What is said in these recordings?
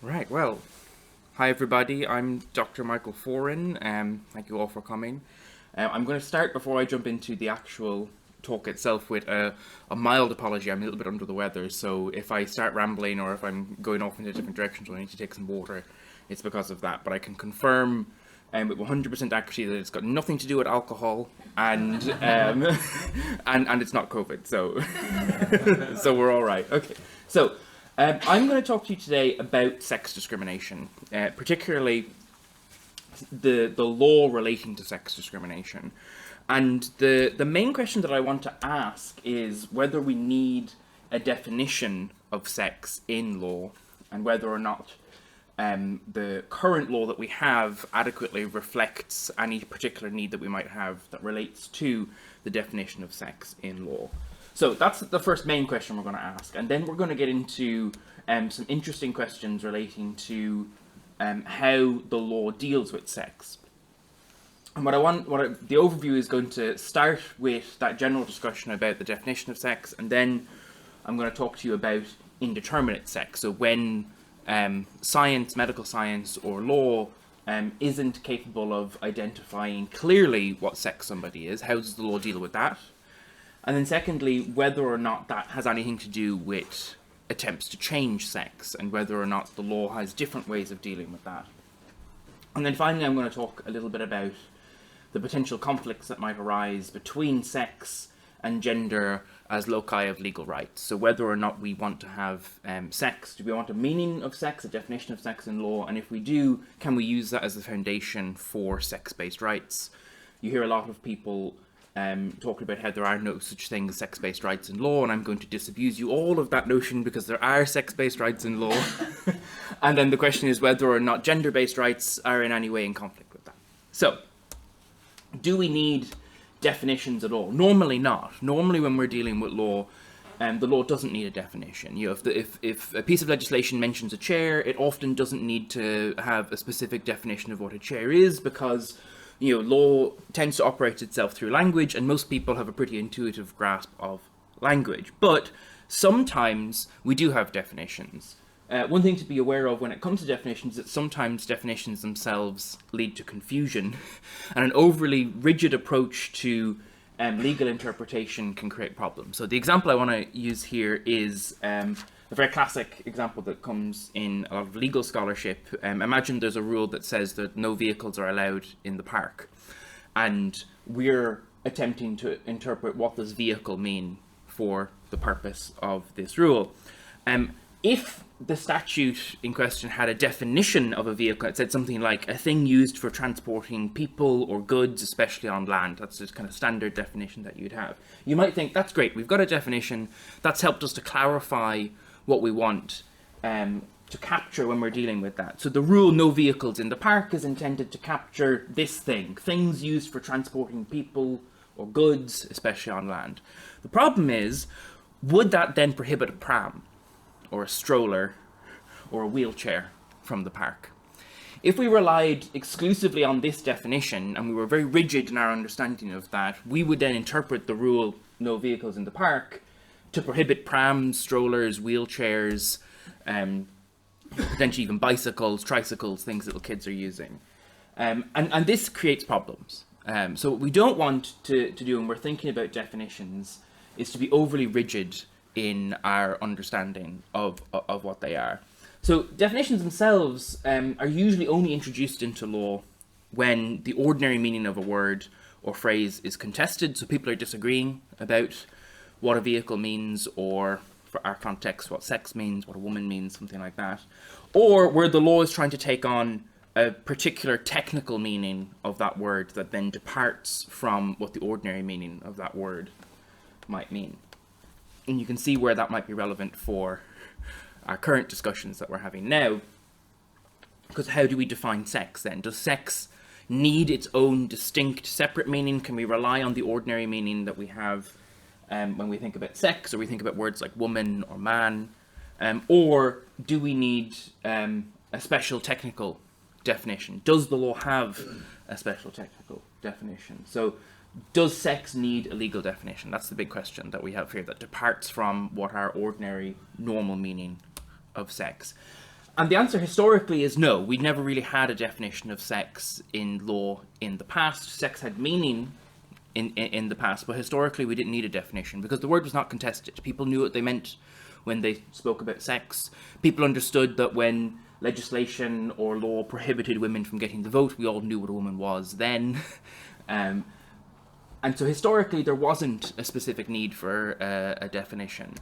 Right, well, hi everybody, I'm Dr. Michael Foran, thank you all for coming. I'm going to start before I jump into the actual talk itself with a mild apology. I'm a little bit under the weather, so if I start rambling or if I'm going off into different directions or I need to take some water, it's because of that. But I can confirm with 100% accuracy that it's got nothing to do with alcohol and and it's not COVID, so so we're all right. Okay, so I'm going to talk to you today about sex discrimination, particularly the law relating to sex discrimination. And the main question that I want to ask is whether we need a definition of sex in law and whether or not the current law that we have adequately reflects any particular need that we might have that relates to the definition of sex in law. So that's the first main question we're going to ask, and then we're going to get into some interesting questions relating to how the law deals with sex. And the overview is going to start with that general discussion about the definition of sex, and then I'm going to talk to you about indeterminate sex. So when science, medical science, or law isn't capable of identifying clearly what sex somebody is, how does the law deal with that? And then secondly, whether or not that has anything to do with attempts to change sex and whether or not the law has different ways of dealing with that. And then finally, I'm going to talk a little bit about the potential conflicts that might arise between sex and gender as loci of legal rights. So whether or not we want to have sex, do we want a meaning of sex, a definition of sex in law? And if we do, can we use that as the foundation for sex-based rights? You hear a lot of people talking about how there are no such thing as sex-based rights in law, and I'm going to disabuse you all of that notion because there are sex-based rights in law. And then the question is whether or not gender-based rights are in any way in conflict with that. So, do we need definitions at all? Normally not. Normally when we're dealing with law, the law doesn't need a definition. You know, if a piece of legislation mentions a chair, it often doesn't need to have a specific definition of what a chair is because law tends to operate itself through language, and most people have a pretty intuitive grasp of language. But sometimes we do have definitions. One thing to be aware of when it comes to definitions is that sometimes definitions themselves lead to confusion, and an overly rigid approach to legal interpretation can create problems. So the example I want to use here is a very classic example that comes in a lot of legal scholarship. Imagine there's a rule that says that no vehicles are allowed in the park, and we're attempting to interpret what does vehicle mean for the purpose of this rule. If the statute in question had a definition of a vehicle, it said something like a thing used for transporting people or goods, especially on land. That's just kind of standard definition that you'd have. You might think, that's great, we've got a definition, that's helped us to clarify what we want to capture when we're dealing with that. So the rule no vehicles in the park is intended to capture this thing, things used for transporting people or goods, especially on land. The problem is, would that then prohibit a pram or a stroller or a wheelchair from the park? If we relied exclusively on this definition and we were very rigid in our understanding of that, we would then interpret the rule no vehicles in the park to prohibit prams, strollers, wheelchairs, potentially even bicycles, tricycles, things little kids are using. And this creates problems. So what we don't want to do when we're thinking about definitions is to be overly rigid in our understanding of what they are. So definitions themselves are usually only introduced into law when the ordinary meaning of a word or phrase is contested, so people are disagreeing about what a vehicle means, or for our context, what sex means, what a woman means, something like that. Or where the law is trying to take on a particular technical meaning of that word that then departs from what the ordinary meaning of that word might mean. And you can see where that might be relevant for our current discussions that we're having now. Because how do we define sex then? Does sex need its own distinct, separate meaning? Can we rely on the ordinary meaning that we have when we think about sex, or we think about words like woman or man? Or do we need a special technical definition? Does the law have a special technical definition? So does sex need a legal definition? That's the big question that we have here that departs from what our ordinary, normal meaning of sex. And the answer historically is no. We never really had a definition of sex in law in the past. Sex had meaning in the past, but historically we didn't need a definition because the word was not contested. People knew what they meant when they spoke about sex. People understood that when legislation or law prohibited women from getting the vote, we all knew what a woman was then. And so historically there wasn't a specific need for a definition.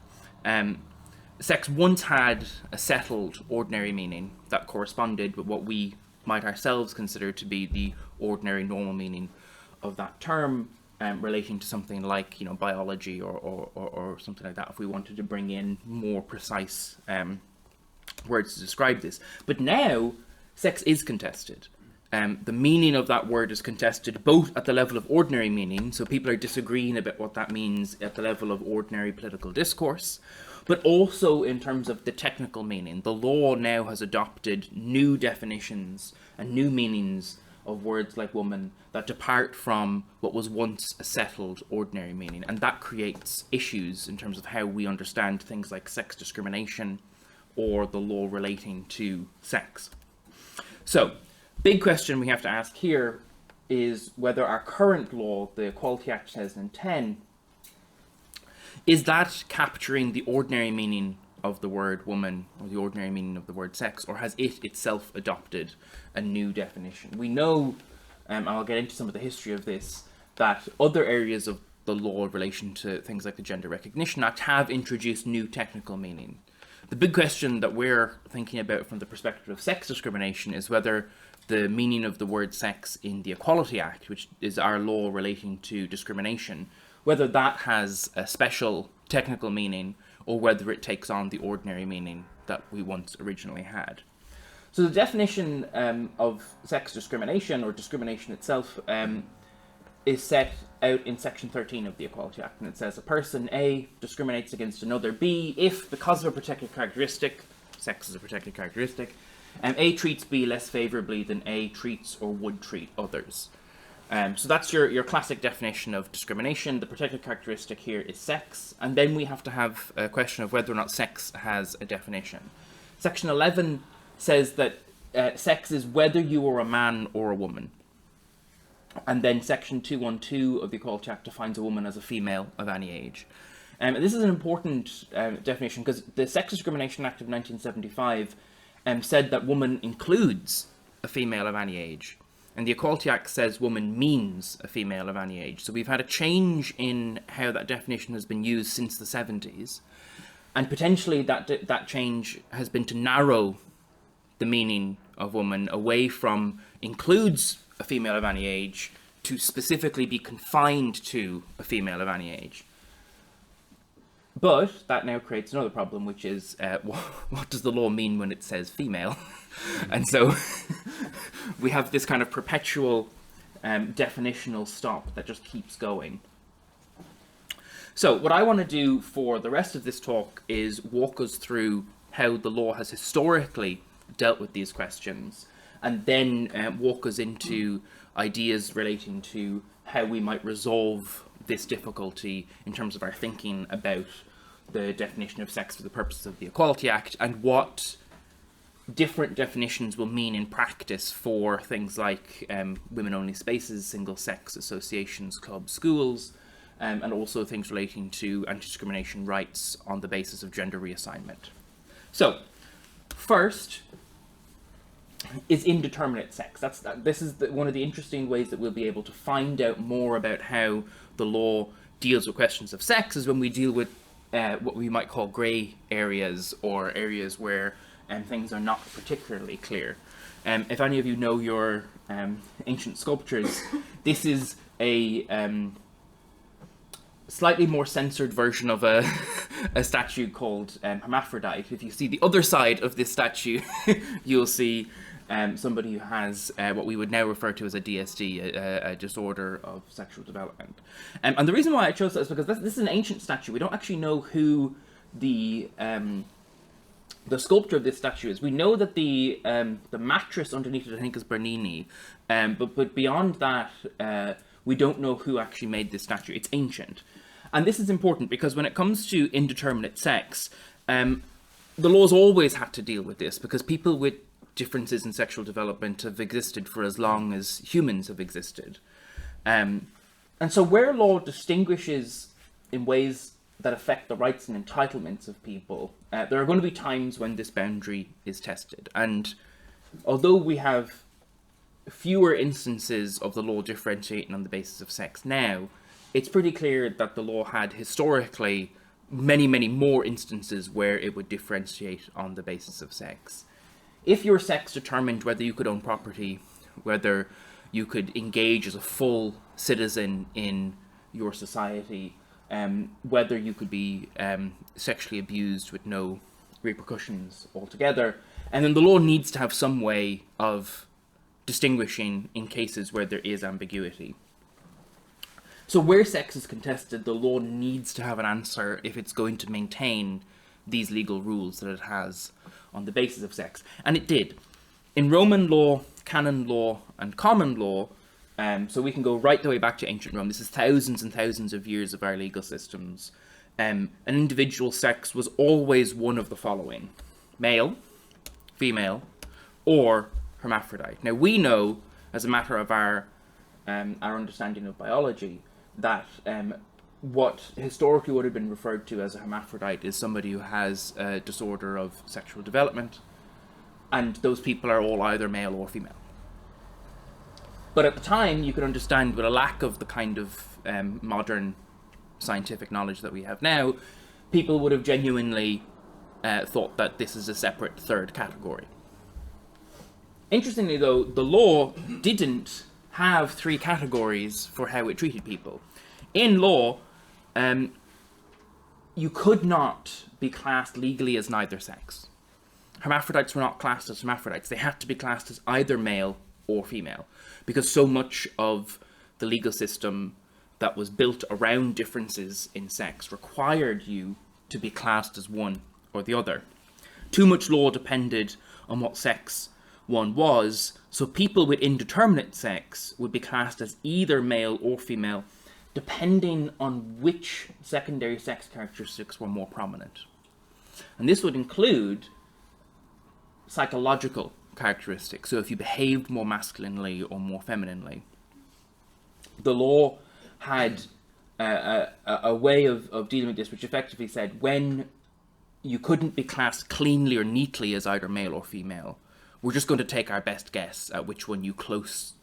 Sex once had a settled ordinary meaning that corresponded with what we might ourselves consider to be the ordinary normal meaning of that term, relating to something like, biology or something like that, if we wanted to bring in more precise words to describe this. But now, sex is contested. The meaning of that word is contested both at the level of ordinary meaning, so people are disagreeing about what that means at the level of ordinary political discourse, but also in terms of the technical meaning. The law now has adopted new definitions and new meanings of words like woman that depart from what was once a settled ordinary meaning, and that creates issues in terms of how we understand things like sex discrimination or the law relating to sex. So, big question we have to ask here is whether our current law, the Equality Act 2010, is that capturing the ordinary meaning of the word woman or the ordinary meaning of the word sex, or has it itself adopted a new definition? We know, and I'll get into some of the history of this, that other areas of the law in relation to things like the Gender Recognition Act have introduced new technical meaning. The big question that we're thinking about from the perspective of sex discrimination is whether the meaning of the word sex in the Equality Act, which is our law relating to discrimination, whether that has a special technical meaning or whether it takes on the ordinary meaning that we once originally had. So the definition of sex discrimination, or discrimination itself, is set out in section 13 of the Equality Act, and it says a person A discriminates against another B if, because of a protected characteristic, sex is a protected characteristic, A treats B less favourably than A treats or would treat others. So that's your classic definition of discrimination. The protected characteristic here is sex, and then we have to have a question of whether or not sex has a definition. Section 11 says that sex is whether you are a man or a woman. And then section 212 of the Equality Act defines a woman as a female of any age. And this is an important definition because the Sex Discrimination Act of 1975 said that woman includes a female of any age. And the Equality Act says woman means a female of any age. So we've had a change in how that definition has been used since the 70s. And potentially that change has been to narrow the meaning of woman away from includes a female of any age to specifically be confined to a female of any age. But that now creates another problem, which is what does the law mean when it says female? And so we have this kind of perpetual definitional stop that just keeps going. So what I want to do for the rest of this talk is walk us through how the law has historically dealt with these questions, and then walk us into ideas relating to how we might resolve this difficulty in terms of our thinking about the definition of sex for the purposes of the Equality Act, and what different definitions will mean in practice for things like women-only spaces, single-sex associations, clubs, schools, and also things relating to anti-discrimination rights on the basis of gender reassignment. So, first is indeterminate sex. This is one of the interesting ways that we'll be able to find out more about how the law deals with questions of sex, is when we deal with what we might call grey areas, or areas where things are not particularly clear. If any of you know your ancient sculptures, this is a slightly more censored version of a statue called Hermaphrodite. If you see the other side of this statue, you'll see somebody who has what we would now refer to as a DSD, a disorder of sexual development. And the reason why I chose that is because this is an ancient statue. We don't actually know who the sculptor of this statue is. We know that the mattress underneath it, I think, is Bernini, but beyond that, we don't know who actually made this statue. It's ancient. And this is important because when it comes to indeterminate sex, the laws always had to deal with this because people with differences in sexual development have existed for as long as humans have existed. And so where law distinguishes in ways that affect the rights and entitlements of people, there are going to be times when this boundary is tested. And although we have fewer instances of the law differentiating on the basis of sex now, it's pretty clear that the law had historically many, many more instances where it would differentiate on the basis of sex. If your sex determined whether you could own property, whether you could engage as a full citizen in your society, whether you could be sexually abused with no repercussions altogether, and then the law needs to have some way of distinguishing in cases where there is ambiguity. So where sex is contested, the law needs to have an answer if it's going to maintain these legal rules that it has on the basis of sex. And it did. In Roman law, canon law, and common law, so we can go right the way back to ancient Rome. This is thousands and thousands of years of our legal systems. An individual's sex was always one of the following: male, female, or hermaphrodite. Now we know, as a matter of our understanding of biology, that what historically would have been referred to as a hermaphrodite is somebody who has a disorder of sexual development, and those people are all either male or female. But at the time, you could understand, with a lack of the kind of modern scientific knowledge that we have now, people would have genuinely thought that this is a separate third category. Interestingly, though, the law didn't have three categories for how it treated people. In law, you could not be classed legally as neither sex. Hermaphrodites were not classed as hermaphrodites. They had to be classed as either male or female, because so much of the legal system that was built around differences in sex required you to be classed as one or the other. Too much law depended on what sex one was, so people with indeterminate sex would be classed as either male or female, depending on which secondary sex characteristics were more prominent. And this would include psychological characteristics, so if you behaved more masculinely or more femininely. The law had a way of dealing with this, which effectively said when you couldn't be classed cleanly or neatly as either male or female, we're just going to take our best guess at which one you're closer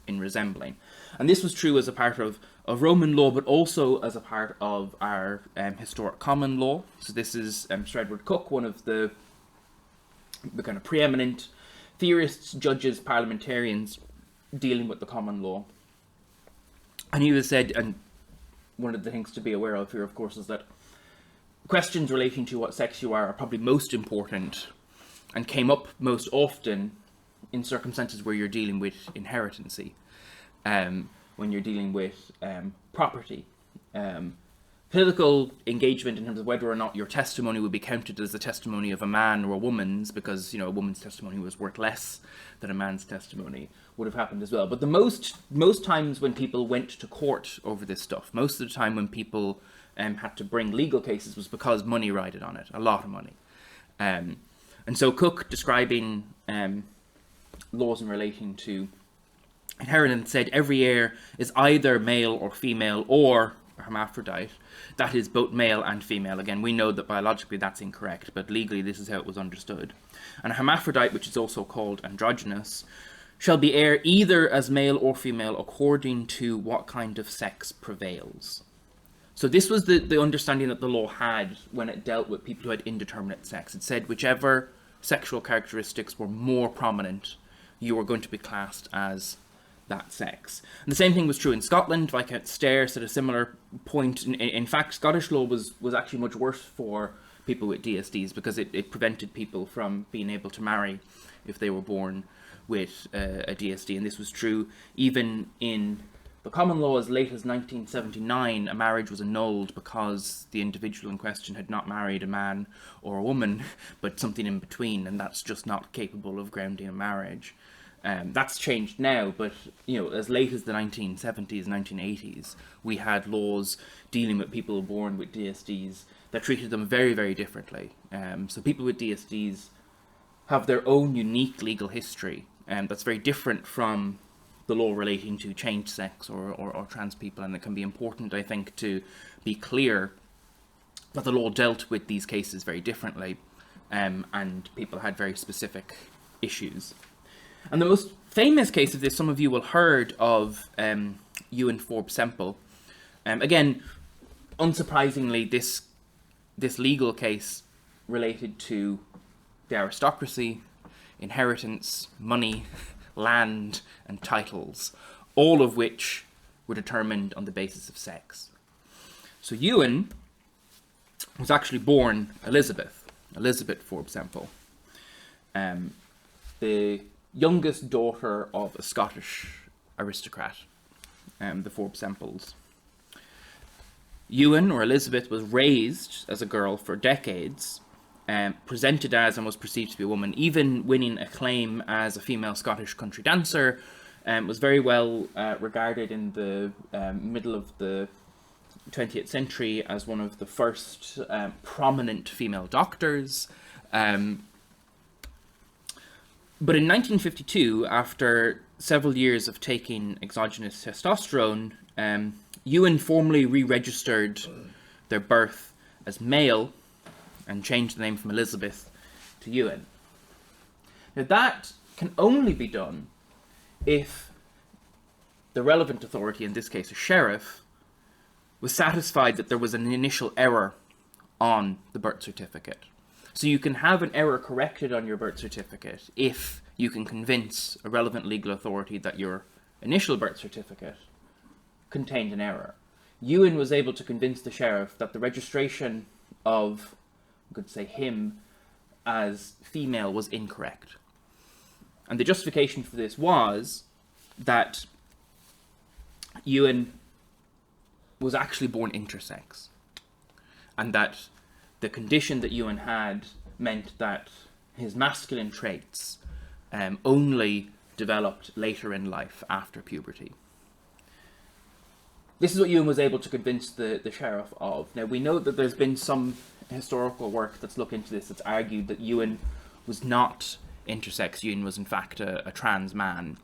in resembling. And this was true as a part of Roman law, but also as a part of our historic common law. So this is Sir Edward Coke, one of the kind of preeminent theorists, judges, parliamentarians dealing with the common law. And he was said, and one of the things to be aware of here, of course, is that questions relating to what sex you are probably most important and came up most often in circumstances where you're dealing with inheritancy, when you're dealing with property, political engagement in terms of whether or not your testimony would be counted as the testimony of a man or a woman's, because a woman's testimony was worth less than a man's testimony, would have happened as well. But the most times when people went to court over this stuff, most of the time when people had to bring legal cases, was because money rided on it, a lot of money. And so Cook, describing laws in relation to inheritance, said every heir is either male or female or a hermaphrodite. That is both male and female. Again, we know that biologically that's incorrect, but legally this is how it was understood. And a hermaphrodite, which is also called androgynous, shall be heir either as male or female according to what kind of sex prevails. So this was the understanding that the law had when it dealt with people who had indeterminate sex. It said whichever sexual characteristics were more prominent, you were going to be classed as that sex. And the same thing was true in Scotland. Viscount Stair said a similar point. In fact, Scottish law was actually much worse for people with DSDs because it prevented people from being able to marry if they were born with a DSD. And this was true even in the common law. As late as 1979, a marriage was annulled because the individual in question had not married a man or a woman, but something in between, and that's just not capable of grounding a marriage. That's changed now, but as late as the 1970s, 1980s, we had laws dealing with people born with DSDs that treated them very, very differently. So people with DSDs have their own unique legal history, that's very different from the law relating to changed sex or trans people, and it can be important, I think, to be clear that the law dealt with these cases very differently, and people had very specific issues. And the most famous case of this, some of you will heard of Ewan Forbes Semple. Again, unsurprisingly, this legal case related to the aristocracy, inheritance, money, land, and titles, all of which were determined on the basis of sex. So Ewan was actually born Elizabeth Forbes Semple, the youngest daughter of a Scottish aristocrat, the Forbes Semples. Ewan, or Elizabeth, was raised as a girl for decades, presented as and was perceived to be a woman, even winning acclaim as a female Scottish country dancer, was very well regarded in the middle of the 20th century as one of the first prominent female doctors. But in 1952, after several years of taking exogenous testosterone, Ewan formally re-registered their birth as male and changed the name from Elizabeth to Ewan. Now that can only be done if the relevant authority, in this case a sheriff, was satisfied that there was an initial error on the birth certificate. So you can have an error corrected on your birth certificate if you can convince a relevant legal authority that your initial birth certificate contained an error. Ewan was able to convince the sheriff that the registration of, we could say, him as female was incorrect. And the justification for this was that Ewan was actually born intersex, and that the condition that Ewan had meant that his masculine traits only developed later in life after puberty. This is what Ewan was able to convince the sheriff of. Now, we know that there's been some historical work that's looked into this that's argued that Ewan was not intersex. Ewan was in fact a trans man.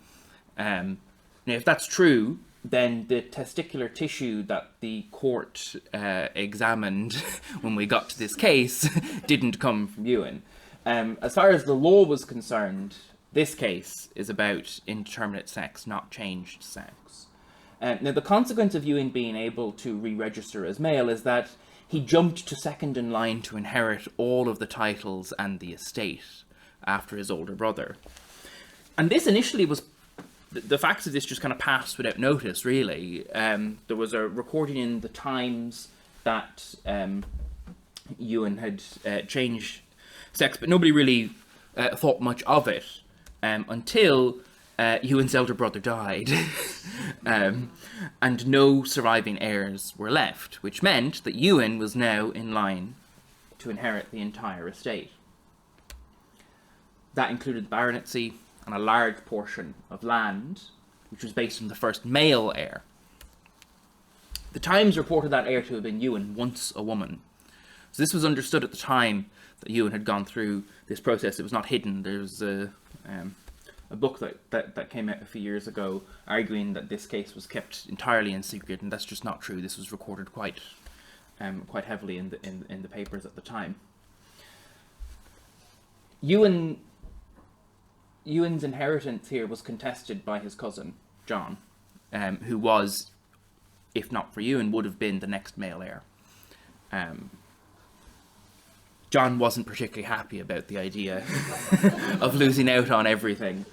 Now, if that's true, then the testicular tissue that the court examined when we got to this case didn't come from Ewan. As far as the law was concerned, this case is about indeterminate sex, not changed sex. Now, the consequence of Ewan being able to re-register as male is that he jumped to second in line to inherit all of the titles and the estate after his older brother. And this initially was, the facts of this just kind of passed without notice, really. There was a recording in the Times that Ewan had changed sex, but nobody really thought much of it until Ewan's elder brother died. And no surviving heirs were left, which meant that Ewan was now in line to inherit the entire estate. That included the baronetcy and a large portion of land, which was based on the first male heir. The Times reported that heir to have been Ewan, once a woman. So this was understood at the time that Ewan had gone through this process. It was not hidden. There was a book that came out a few years ago arguing that this case was kept entirely in secret, and that's just not true. This was recorded quite heavily in the papers at the time. Ewan's inheritance here was contested by his cousin, John, who was, if not for Ewan, would have been the next male heir. John wasn't particularly happy about the idea of losing out on everything,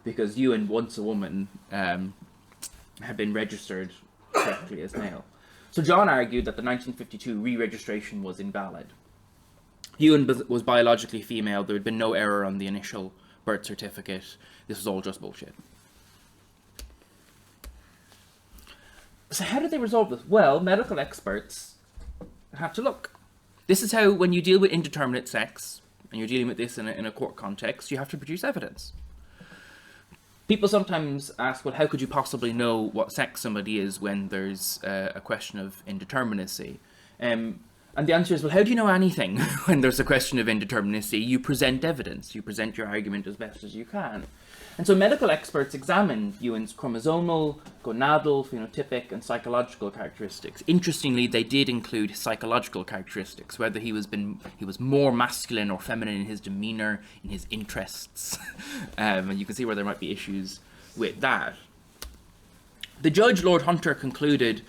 because Ewan, once a woman, had been registered correctly as male. So John argued that the 1952 re-registration was invalid. Ewan was biologically female. There had been no error on the initial birth certificate. This was all just bullshit. So how did they resolve this? Well, medical experts have to look. This is how, when you deal with indeterminate sex, and you're dealing with this in a court context, you have to produce evidence. People sometimes ask, well, how could you possibly know what sex somebody is when there's a question of indeterminacy? And the answer is, well, how do you know anything when there's a question of indeterminacy? You present evidence. You present your argument as best as you can. And so medical experts examined Ewan's chromosomal, gonadal, phenotypic, and psychological characteristics. Interestingly, they did include psychological characteristics, whether he was more masculine or feminine in his demeanour, in his interests. And you can see where there might be issues with that. The judge, Lord Hunter, concluded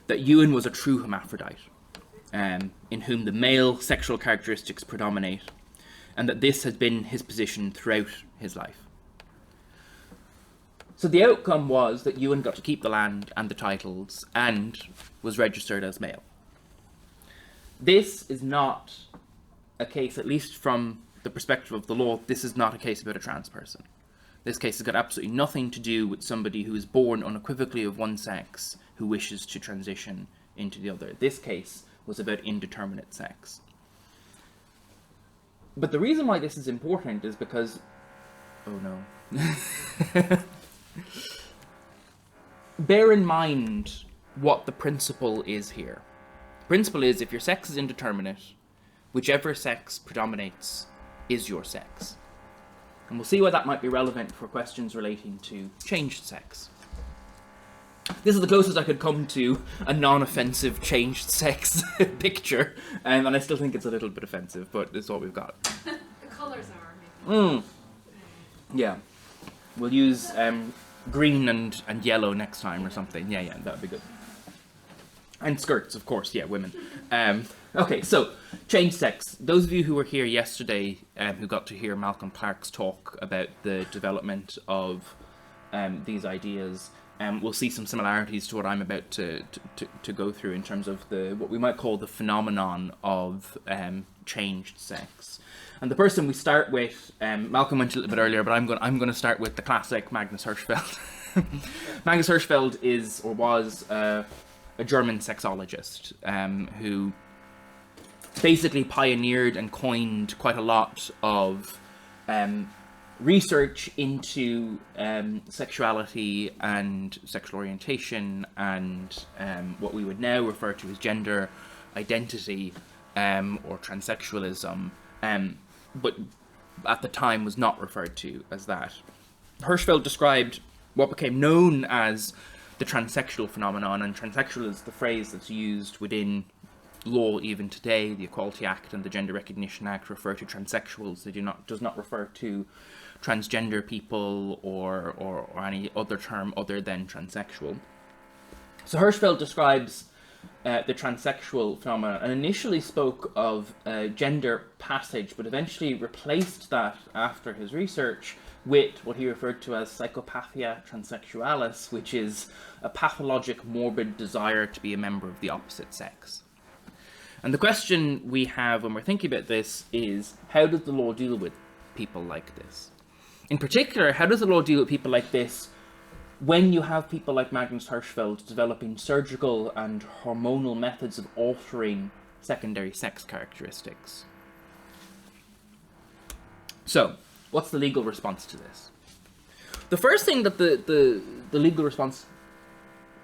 that Ewan was a true hermaphrodite, in whom the male sexual characteristics predominate, and that this has been his position throughout his life. So the outcome was that Ewan got to keep the land and the titles and was registered as male. This is not a case, at least from the perspective of the law, this is not a case about a trans person. This case has got absolutely nothing to do with somebody who is born unequivocally of one sex who wishes to transition into the other. This case was about indeterminate sex. But the reason why this is important is because... Oh no. Bear in mind what the principle is here. The principle is, if your sex is indeterminate, whichever sex predominates is your sex. And we'll see why that might be relevant for questions relating to changed sex. This is the closest I could come to a non-offensive changed sex picture, and I still think it's a little bit offensive, but it's what we've got. The colours are, maybe. Yeah. We'll use green and yellow next time or something. Yeah, that would be good. And skirts, of course, yeah, women. Okay, so, changed sex. Those of you who were here yesterday, who got to hear Malcolm Clark's talk about the development of these ideas, we'll see some similarities to what I'm about to go through in terms of what we might call the phenomenon of changed sex. And the person we start with, Malcolm went a little bit earlier, but I'm going to start with the classic Magnus Hirschfeld. Magnus Hirschfeld is, or was, a German sexologist who basically pioneered and coined quite a lot of research into sexuality and sexual orientation and what we would now refer to as gender identity or transsexualism. But at the time was not referred to as that. Hirschfeld described what became known as the transsexual phenomenon, and transsexual is the phrase that's used within law even today. The Equality Act and the Gender Recognition Act refer to transsexuals. They does not refer to transgender people or any other term other than transsexual. So Hirschfeld describes the transsexual phenomenon, and initially spoke of gender passage, but eventually replaced that after his research with what he referred to as psychopathia transsexualis, which is a pathologic, morbid desire to be a member of the opposite sex. And the question we have when we're thinking about this is, how does the law deal with people like this? In particular, how does the law deal with people like this when you have people like Magnus Hirschfeld developing surgical and hormonal methods of altering secondary sex characteristics? So, what's the legal response to this? The first thing that the legal response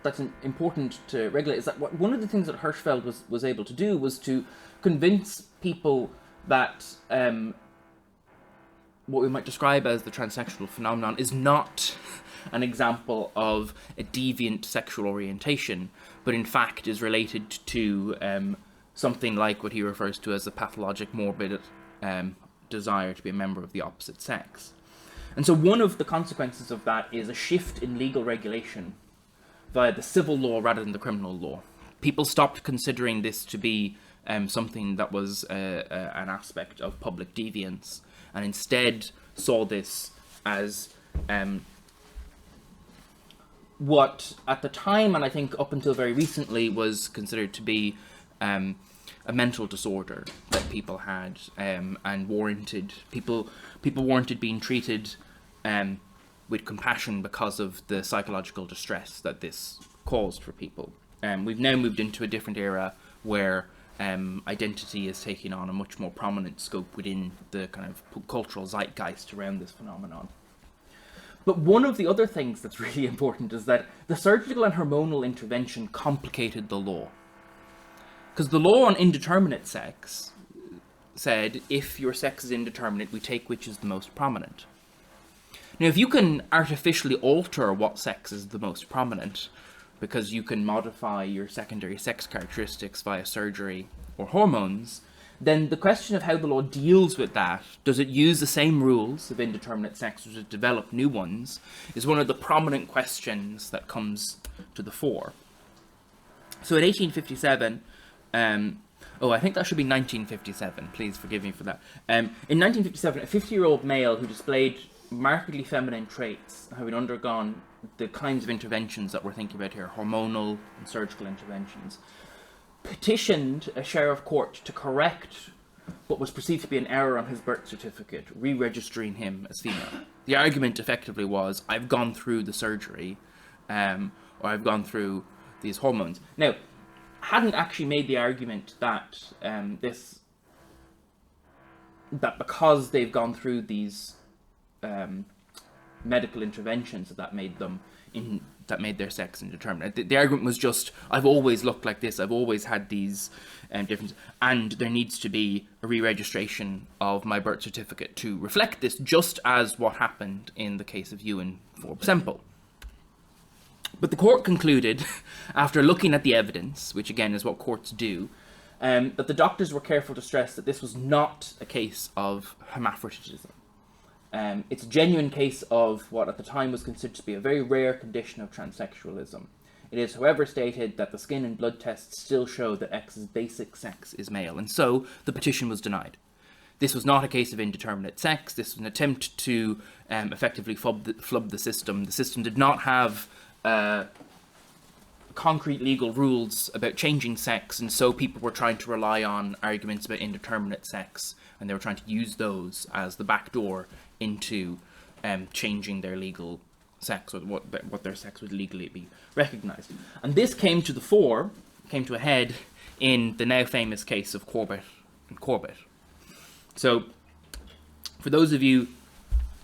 that's important to regulate is that one of the things that Hirschfeld was able to do was to convince people that what we might describe as the transsexual phenomenon is not an example of a deviant sexual orientation, but in fact is related to something like what he refers to as a pathologic, morbid desire to be a member of the opposite sex. And so one of the consequences of that is a shift in legal regulation via the civil law rather than the criminal law. People stopped considering this to be something that was an aspect of public deviance, and instead saw this as what at the time, and I think up until very recently, was considered to be a mental disorder that people had, and warranted people warranted being treated with compassion because of the psychological distress that this caused for people. We've now moved into a different era where identity is taking on a much more prominent scope within the kind of cultural zeitgeist around this phenomenon. But one of the other things that's really important is that the surgical and hormonal intervention complicated the law. Because the law on indeterminate sex said, if your sex is indeterminate, we take which is the most prominent. Now, if you can artificially alter what sex is the most prominent, because you can modify your secondary sex characteristics via surgery or hormones, then the question of how the law deals with that, does it use the same rules of indeterminate sex or does it develop new ones, is one of the prominent questions that comes to the fore. So in 1857, I think that should be 1957, please forgive me for that. In 1957, a 50-year-old male who displayed markedly feminine traits, having undergone the kinds of interventions that we're thinking about here, hormonal and surgical interventions, petitioned a sheriff court to correct what was perceived to be an error on his birth certificate, re-registering him as female. The argument effectively was, I've gone through the surgery, or I've gone through these hormones. Now, hadn't actually made the argument that that because they've gone through these medical interventions that made their sex indeterminate. The argument was just, I've always looked like this, I've always had these differences, and there needs to be a re-registration of my birth certificate to reflect this, just as what happened in the case of Ewan Forbes Semple. But the court concluded, after looking at the evidence, which again is what courts do, that the doctors were careful to stress that this was not a case of hermaphroditism. It's a genuine case of what at the time was considered to be a very rare condition of transsexualism. It is, however, stated that the skin and blood tests still show that X's basic sex is male, and so the petition was denied. This was not a case of indeterminate sex. This was an attempt to effectively flub the system. The system did not have concrete legal rules about changing sex, and so people were trying to rely on arguments about indeterminate sex, and they were trying to use those as the back door into changing their legal sex, or what their sex would legally be recognised. And this came to a head in the now famous case of Corbett and Corbett. So, for those of you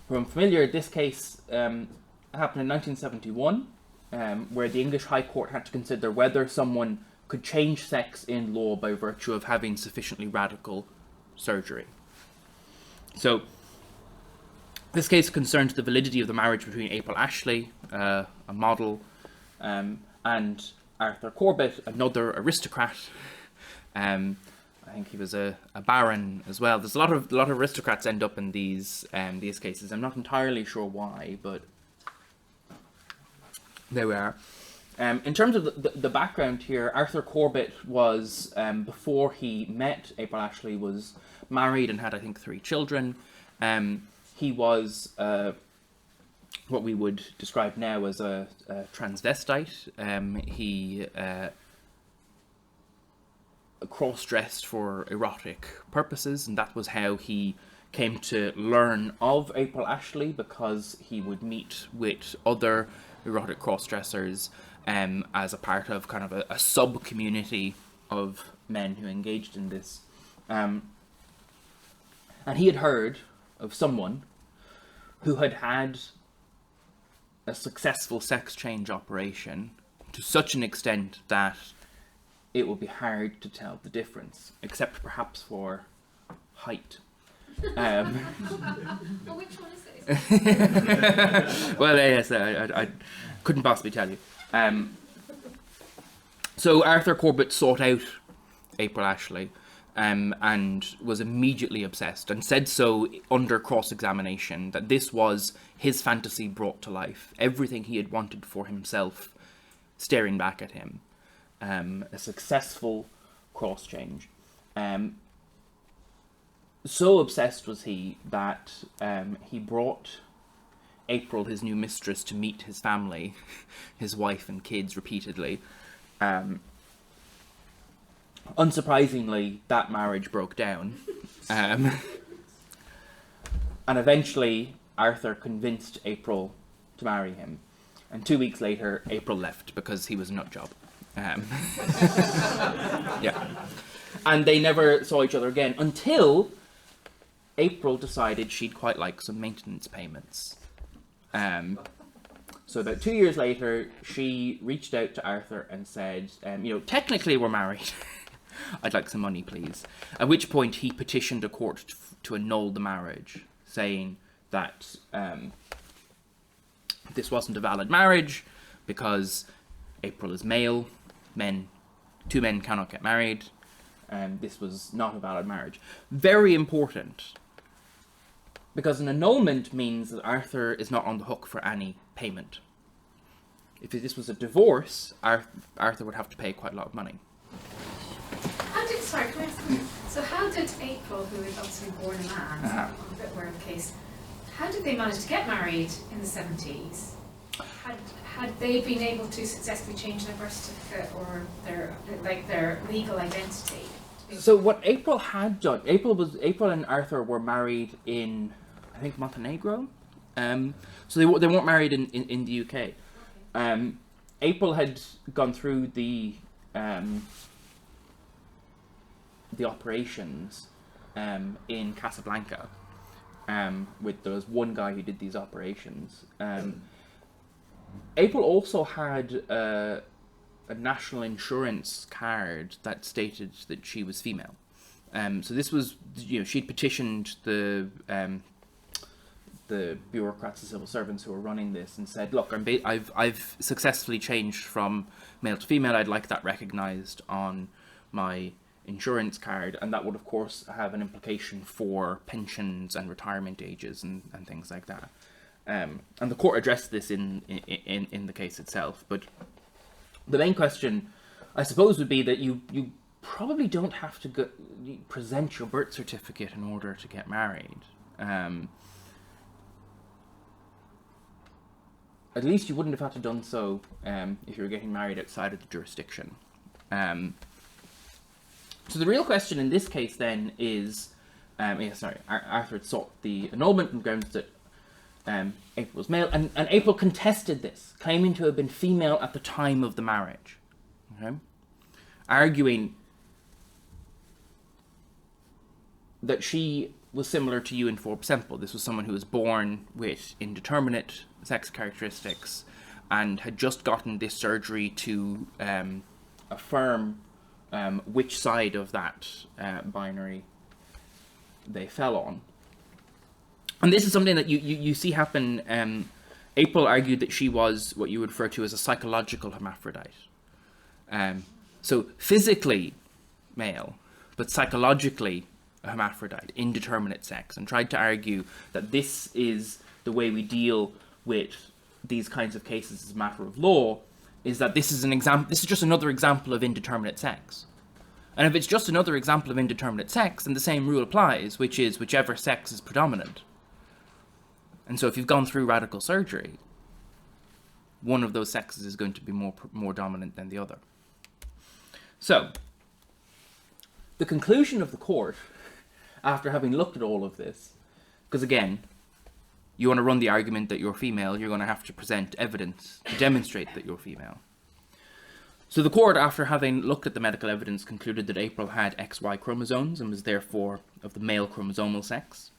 who are unfamiliar, this case happened in 1971, where the English High Court had to consider whether someone could change sex in law by virtue of having sufficiently radical surgery. So, this case concerns the validity of the marriage between April Ashley, a model, and Arthur Corbett, another aristocrat. I think he was a baron as well. There's a lot of aristocrats end up in these cases. I'm not entirely sure why, but there we are. In terms of the background here, Arthur Corbett was, before he met April Ashley, was married and had, I think, 3 children. He was what we would describe now as a transvestite. He cross-dressed for erotic purposes, and that was how he came to learn of April Ashley, because he would meet with other erotic cross-dressers as a part of kind of a sub-community of men who engaged in this. And he had heard of someone who had had a successful sex change operation to such an extent that it would be hard to tell the difference, except perhaps for height. Well, which one is it? Well, yes, I couldn't possibly tell you. So Arthur Corbett sought out April Ashley, and was immediately obsessed, and said so under cross-examination, that this was his fantasy brought to life. Everything he had wanted for himself staring back at him. A successful cross-change. So obsessed was he that he brought April, his new mistress, to meet his family, his wife and kids, repeatedly. Unsurprisingly, that marriage broke down. And eventually, Arthur convinced April to marry him. And 2 weeks later, April left because he was a nut job. Yeah. And they never saw each other again until April decided she'd quite like some maintenance payments. So about 2 years later, she reached out to Arthur and said, technically we're married. I'd like some money, please. At which point he petitioned a court to annul the marriage, saying that this wasn't a valid marriage because April is male, two men cannot get married, and this was not a valid marriage. Very important, because an annulment means that Arthur is not on the hook for any payment. If this was a divorce, Arthur would have to pay quite a lot of money. Sorry, can I ask you? So how did April, who was obviously born a man, so I'm a bit aware of the case, how did they manage to get married in the 70s? Had they been able to successfully change their birth certificate or their legal identity? So what April had done, April and Arthur were married in, I think, Montenegro. So they weren't married in the UK. Okay. April had gone through the operations in Casablanca. There was one guy who did these operations. April also had a national insurance card that stated that she was female. So this was, she'd petitioned the bureaucrats, the civil servants who were running this, and said, "Look, I've successfully changed from male to female. I'd like that recognised on my insurance card," and that would, of course, have an implication for pensions and retirement ages and things like that. And the court addressed this in the case itself. But the main question, I suppose, would be that you probably don't have to present your birth certificate in order to get married. At least you wouldn't have had to done so if you were getting married outside of the jurisdiction. So the real question in this case then is, Arthur had sought the annulment on grounds that April was male, and April contested this, claiming to have been female at the time of the marriage, okay? Arguing that she was similar to Ewan Forbes Semple. This was someone who was born with indeterminate sex characteristics and had just gotten this surgery to affirm which side of that binary they fell on. And this is something that you see happen. April argued that she was what you would refer to as a psychological hermaphrodite. So physically male, but psychologically a hermaphrodite, indeterminate sex, and tried to argue that this is the way we deal with these kinds of cases as a matter of law, is that this is just another example of indeterminate sex. And if it's just another example of indeterminate sex, then the same rule applies, which is whichever sex is predominant. And so if you've gone through radical surgery, one of those sexes is going to be more dominant than the other. So, the conclusion of the court, after having looked at all of this, because again, you want to run the argument that you're female, you're going to have to present evidence to demonstrate that you're female. So the court, after having looked at the medical evidence, concluded that April had XY chromosomes and was therefore of the male chromosomal sex,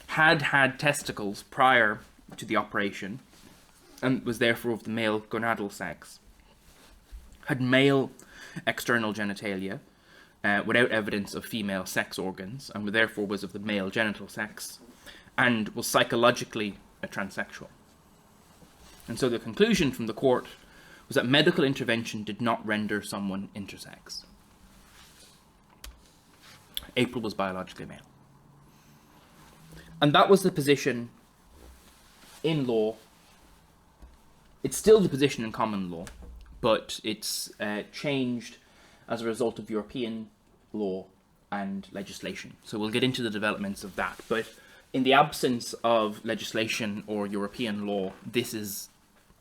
had testicles prior to the operation and was therefore of the male gonadal sex, had male external genitalia without evidence of female sex organs, and therefore was of the male genital sex, and was psychologically a transsexual. And so the conclusion from the court was that medical intervention did not render someone intersex. April was biologically male. And that was the position in law. It's still the position in common law, but it's changed as a result of European law and legislation. So we'll get into the developments of that. But in the absence of legislation or European law, this is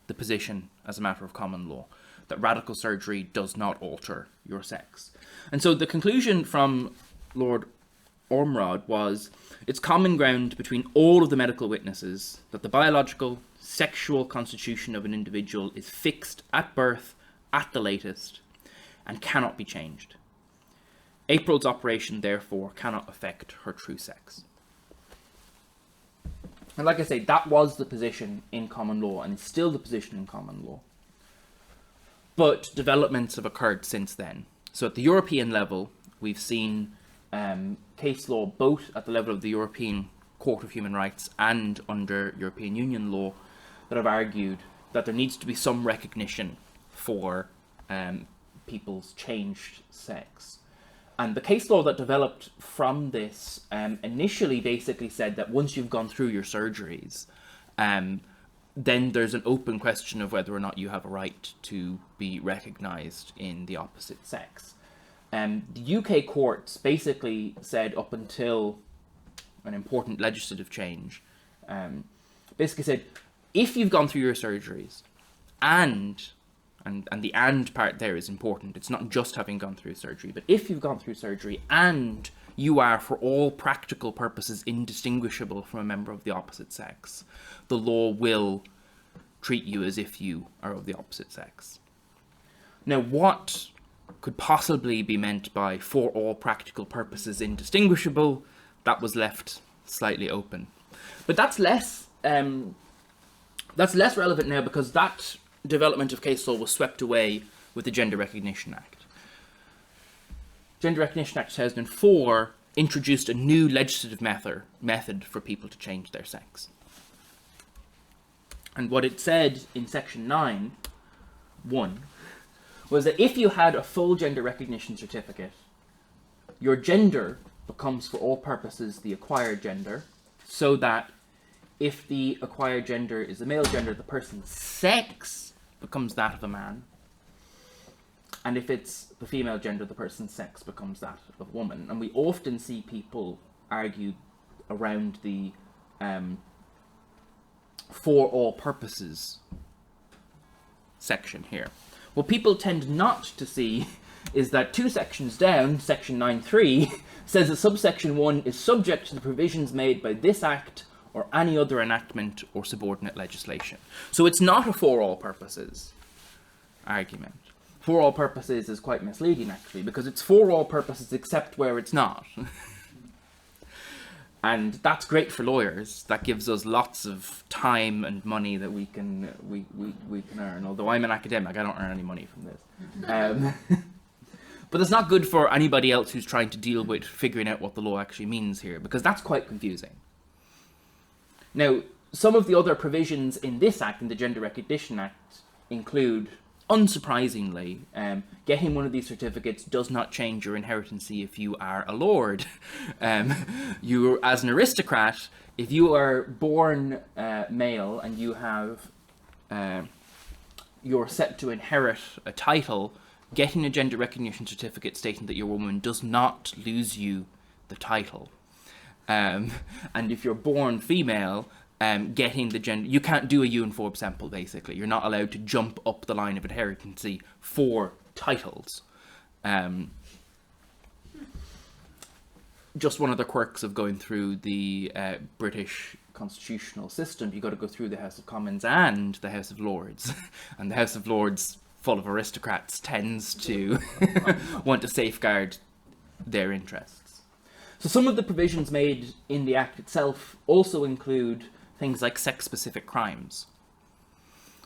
the position as a matter of common law, that radical surgery does not alter your sex. And so the conclusion from Lord Ormrod was, it's common ground between all of the medical witnesses that the biological, sexual constitution of an individual is fixed at birth, at the latest, and cannot be changed. April's operation, therefore, cannot affect her true sex. And like I say, that was the position in common law, and it's still the position in common law. But developments have occurred since then. So at the European level, we've seen case law both at the level of the European Court of Human Rights and under European Union law that have argued that there needs to be some recognition for people's changed sex. And the case law that developed from this initially basically said that once you've gone through your surgeries, then there's an open question of whether or not you have a right to be recognised in the opposite sex. The UK courts basically said up until an important legislative change, basically said, if you've gone through your surgeries and the "and" part there is important. It's not just having gone through surgery, but if you've gone through surgery and you are, for all practical purposes, indistinguishable from a member of the opposite sex, the law will treat you as if you are of the opposite sex. Now, what could possibly be meant by "for all practical purposes indistinguishable," that was left slightly open. But that's less relevant now, because that development of case law was swept away with the Gender Recognition Act. Gender Recognition Act 2004 introduced a new legislative method for people to change their sex. And what it said in section 9(1) was that if you had a full gender recognition certificate, your gender becomes for all purposes the acquired gender, so that if the acquired gender is the male gender, the person's sex becomes that of a man. And if it's the female gender, the person's sex becomes that of a woman. And we often see people argue around the "for all purposes" section here. What people tend not to see is that 2 sections down, section 9(3), says that subsection 1 is subject to the provisions made by this Act or any other enactment or subordinate legislation. So it's not a "for all purposes" argument. "For all purposes" is quite misleading, actually, because it's for all purposes except where it's not. And that's great for lawyers. That gives us lots of time and money that we can earn. Although I'm an academic, I don't earn any money from this. But it's not good for anybody else who's trying to deal with figuring out what the law actually means here, because that's quite confusing. Now, some of the other provisions in this Act, in the Gender Recognition Act, include, unsurprisingly, getting one of these certificates does not change your inheritancy if you are a lord. You, as an aristocrat, if you are born male and you have, you're set to inherit a title, getting a gender recognition certificate stating that you're a woman does not lose you the title. And if you're born female, getting the gender, you can't do a uniform sample, basically. You're not allowed to jump up the line of inheritancy for titles. Just one of the quirks of going through the British constitutional system, you got to go through the House of Commons and the House of Lords. And the House of Lords, full of aristocrats, tends to want to safeguard their interests. So some of the provisions made in the Act itself also include things like sex-specific crimes.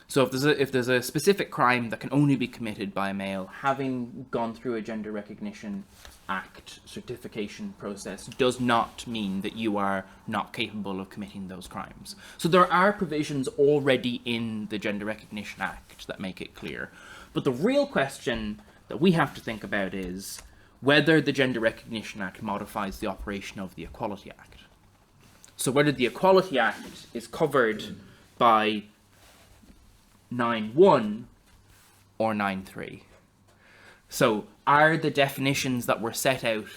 So if there's a specific crime that can only be committed by a male, having gone through a Gender Recognition Act certification process does not mean that you are not capable of committing those crimes. So there are provisions already in the Gender Recognition Act that make it clear. But the real question that we have to think about is whether the Gender Recognition Act modifies the operation of the Equality Act. So whether the Equality Act is covered by 9(1) or 9(3). So are the definitions that were set out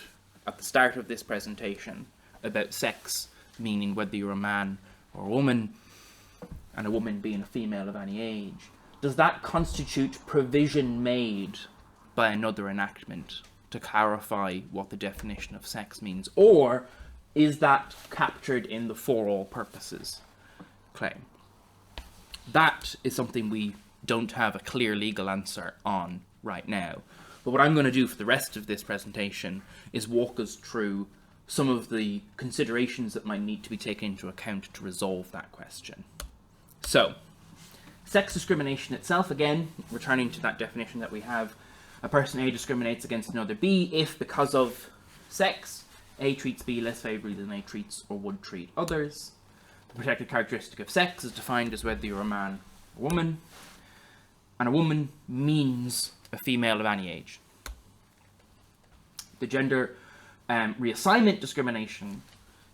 at the start of this presentation about sex, meaning whether you're a man or a woman, and a woman being a female of any age, does that constitute provision made by another enactment to clarify what the definition of sex means? Or is that captured in the "for all purposes" claim? That is something we don't have a clear legal answer on right now. But what I'm going to do for the rest of this presentation is walk us through some of the considerations that might need to be taken into account to resolve that question. So, sex discrimination itself, again, returning to that definition that we have, a person A discriminates against another B if, because of sex, A treats B less favourably than A treats or would treat others. The protected characteristic of sex is defined as whether you're a man or woman, and a woman means a female of any age. The gender reassignment discrimination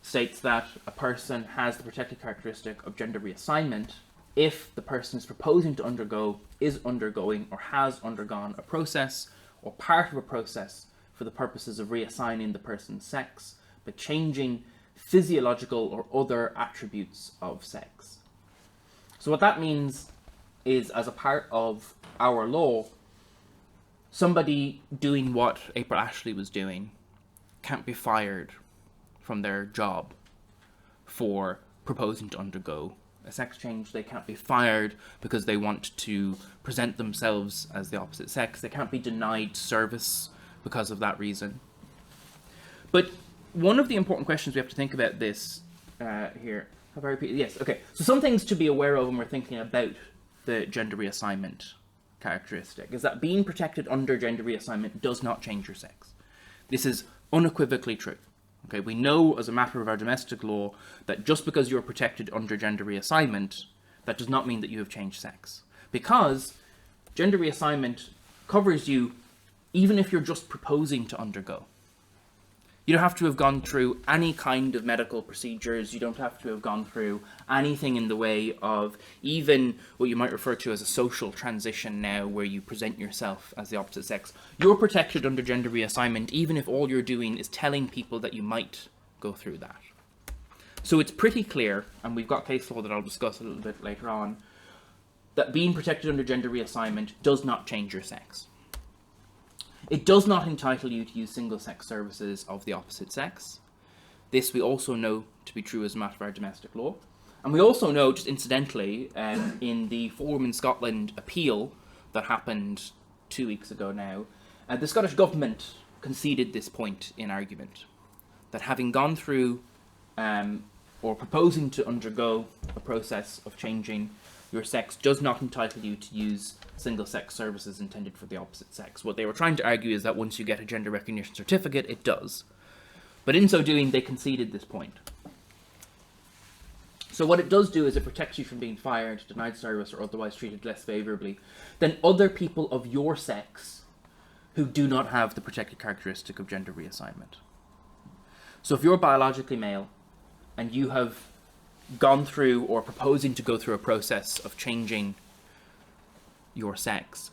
states that a person has the protected characteristic of gender reassignment if the person is proposing to undergo, is undergoing, or has undergone a process or part of a process for the purposes of reassigning the person's sex, but changing physiological or other attributes of sex. So what that means is, as a part of our law, somebody doing what April Ashley was doing can't be fired from their job for proposing to undergo a sex change. They can't be fired because they want to present themselves as the opposite sex. They can't be denied service because of that reason. But one of the important questions we have to think about this here, have I repeated? Yes, okay. So some things to be aware of when we're thinking about the gender reassignment characteristic is that being protected under gender reassignment does not change your sex. This is unequivocally true. Okay, we know as a matter of our domestic law that just because you're protected under gender reassignment, that does not mean that you have changed sex. Because gender reassignment covers you even if you're just proposing to undergo. You don't have to have gone through any kind of medical procedures. You don't have to have gone through anything in the way of even what you might refer to as a social transition now, where you present yourself as the opposite sex. You're protected under gender reassignment, even if all you're doing is telling people that you might go through that. So it's pretty clear, and we've got case law that I'll discuss a little bit later on, that being protected under gender reassignment does not change your sex. It does not entitle you to use single-sex services of the opposite sex. This we also know to be true as a matter of our domestic law. And we also know, just incidentally, in the Forum in Scotland appeal that happened 2 weeks ago now, the Scottish Government conceded this point in argument, that having gone through or proposing to undergo a process of changing your sex does not entitle you to use single-sex services intended for the opposite sex. What they were trying to argue is that once you get a gender recognition certificate, it does. But in so doing, they conceded this point. So what it does do is it protects you from being fired, denied service, or otherwise treated less favourably than other people of your sex who do not have the protected characteristic of gender reassignment. So if you're biologically male and you have gone through or proposing to go through a process of changing your sex,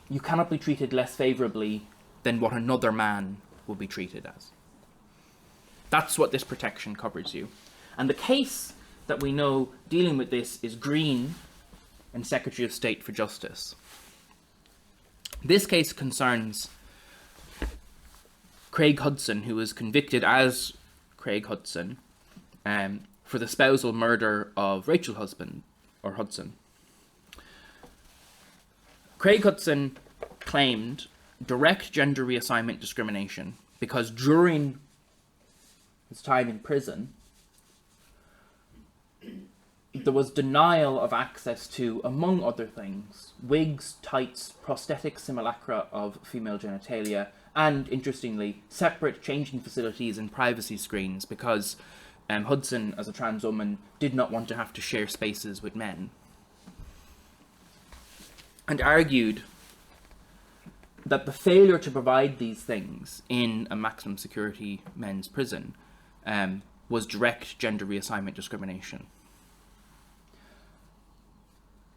you cannot be treated less favourably than what another man will be treated as. That's what this protection covers you. And the case that we know dealing with this is Green and Secretary of State for Justice. This case concerns Craig Hudson, who was convicted as Craig Hudson for the spousal murder of Rachel Hudson. Craig Hudson claimed direct gender reassignment discrimination because during his time in prison, there was denial of access to, among other things, wigs, tights, prosthetic simulacra of female genitalia, and, interestingly, separate changing facilities and privacy screens because Hudson, as a trans woman, did not want to have to share spaces with men. And argued that the failure to provide these things in a maximum security men's prison was direct gender reassignment discrimination.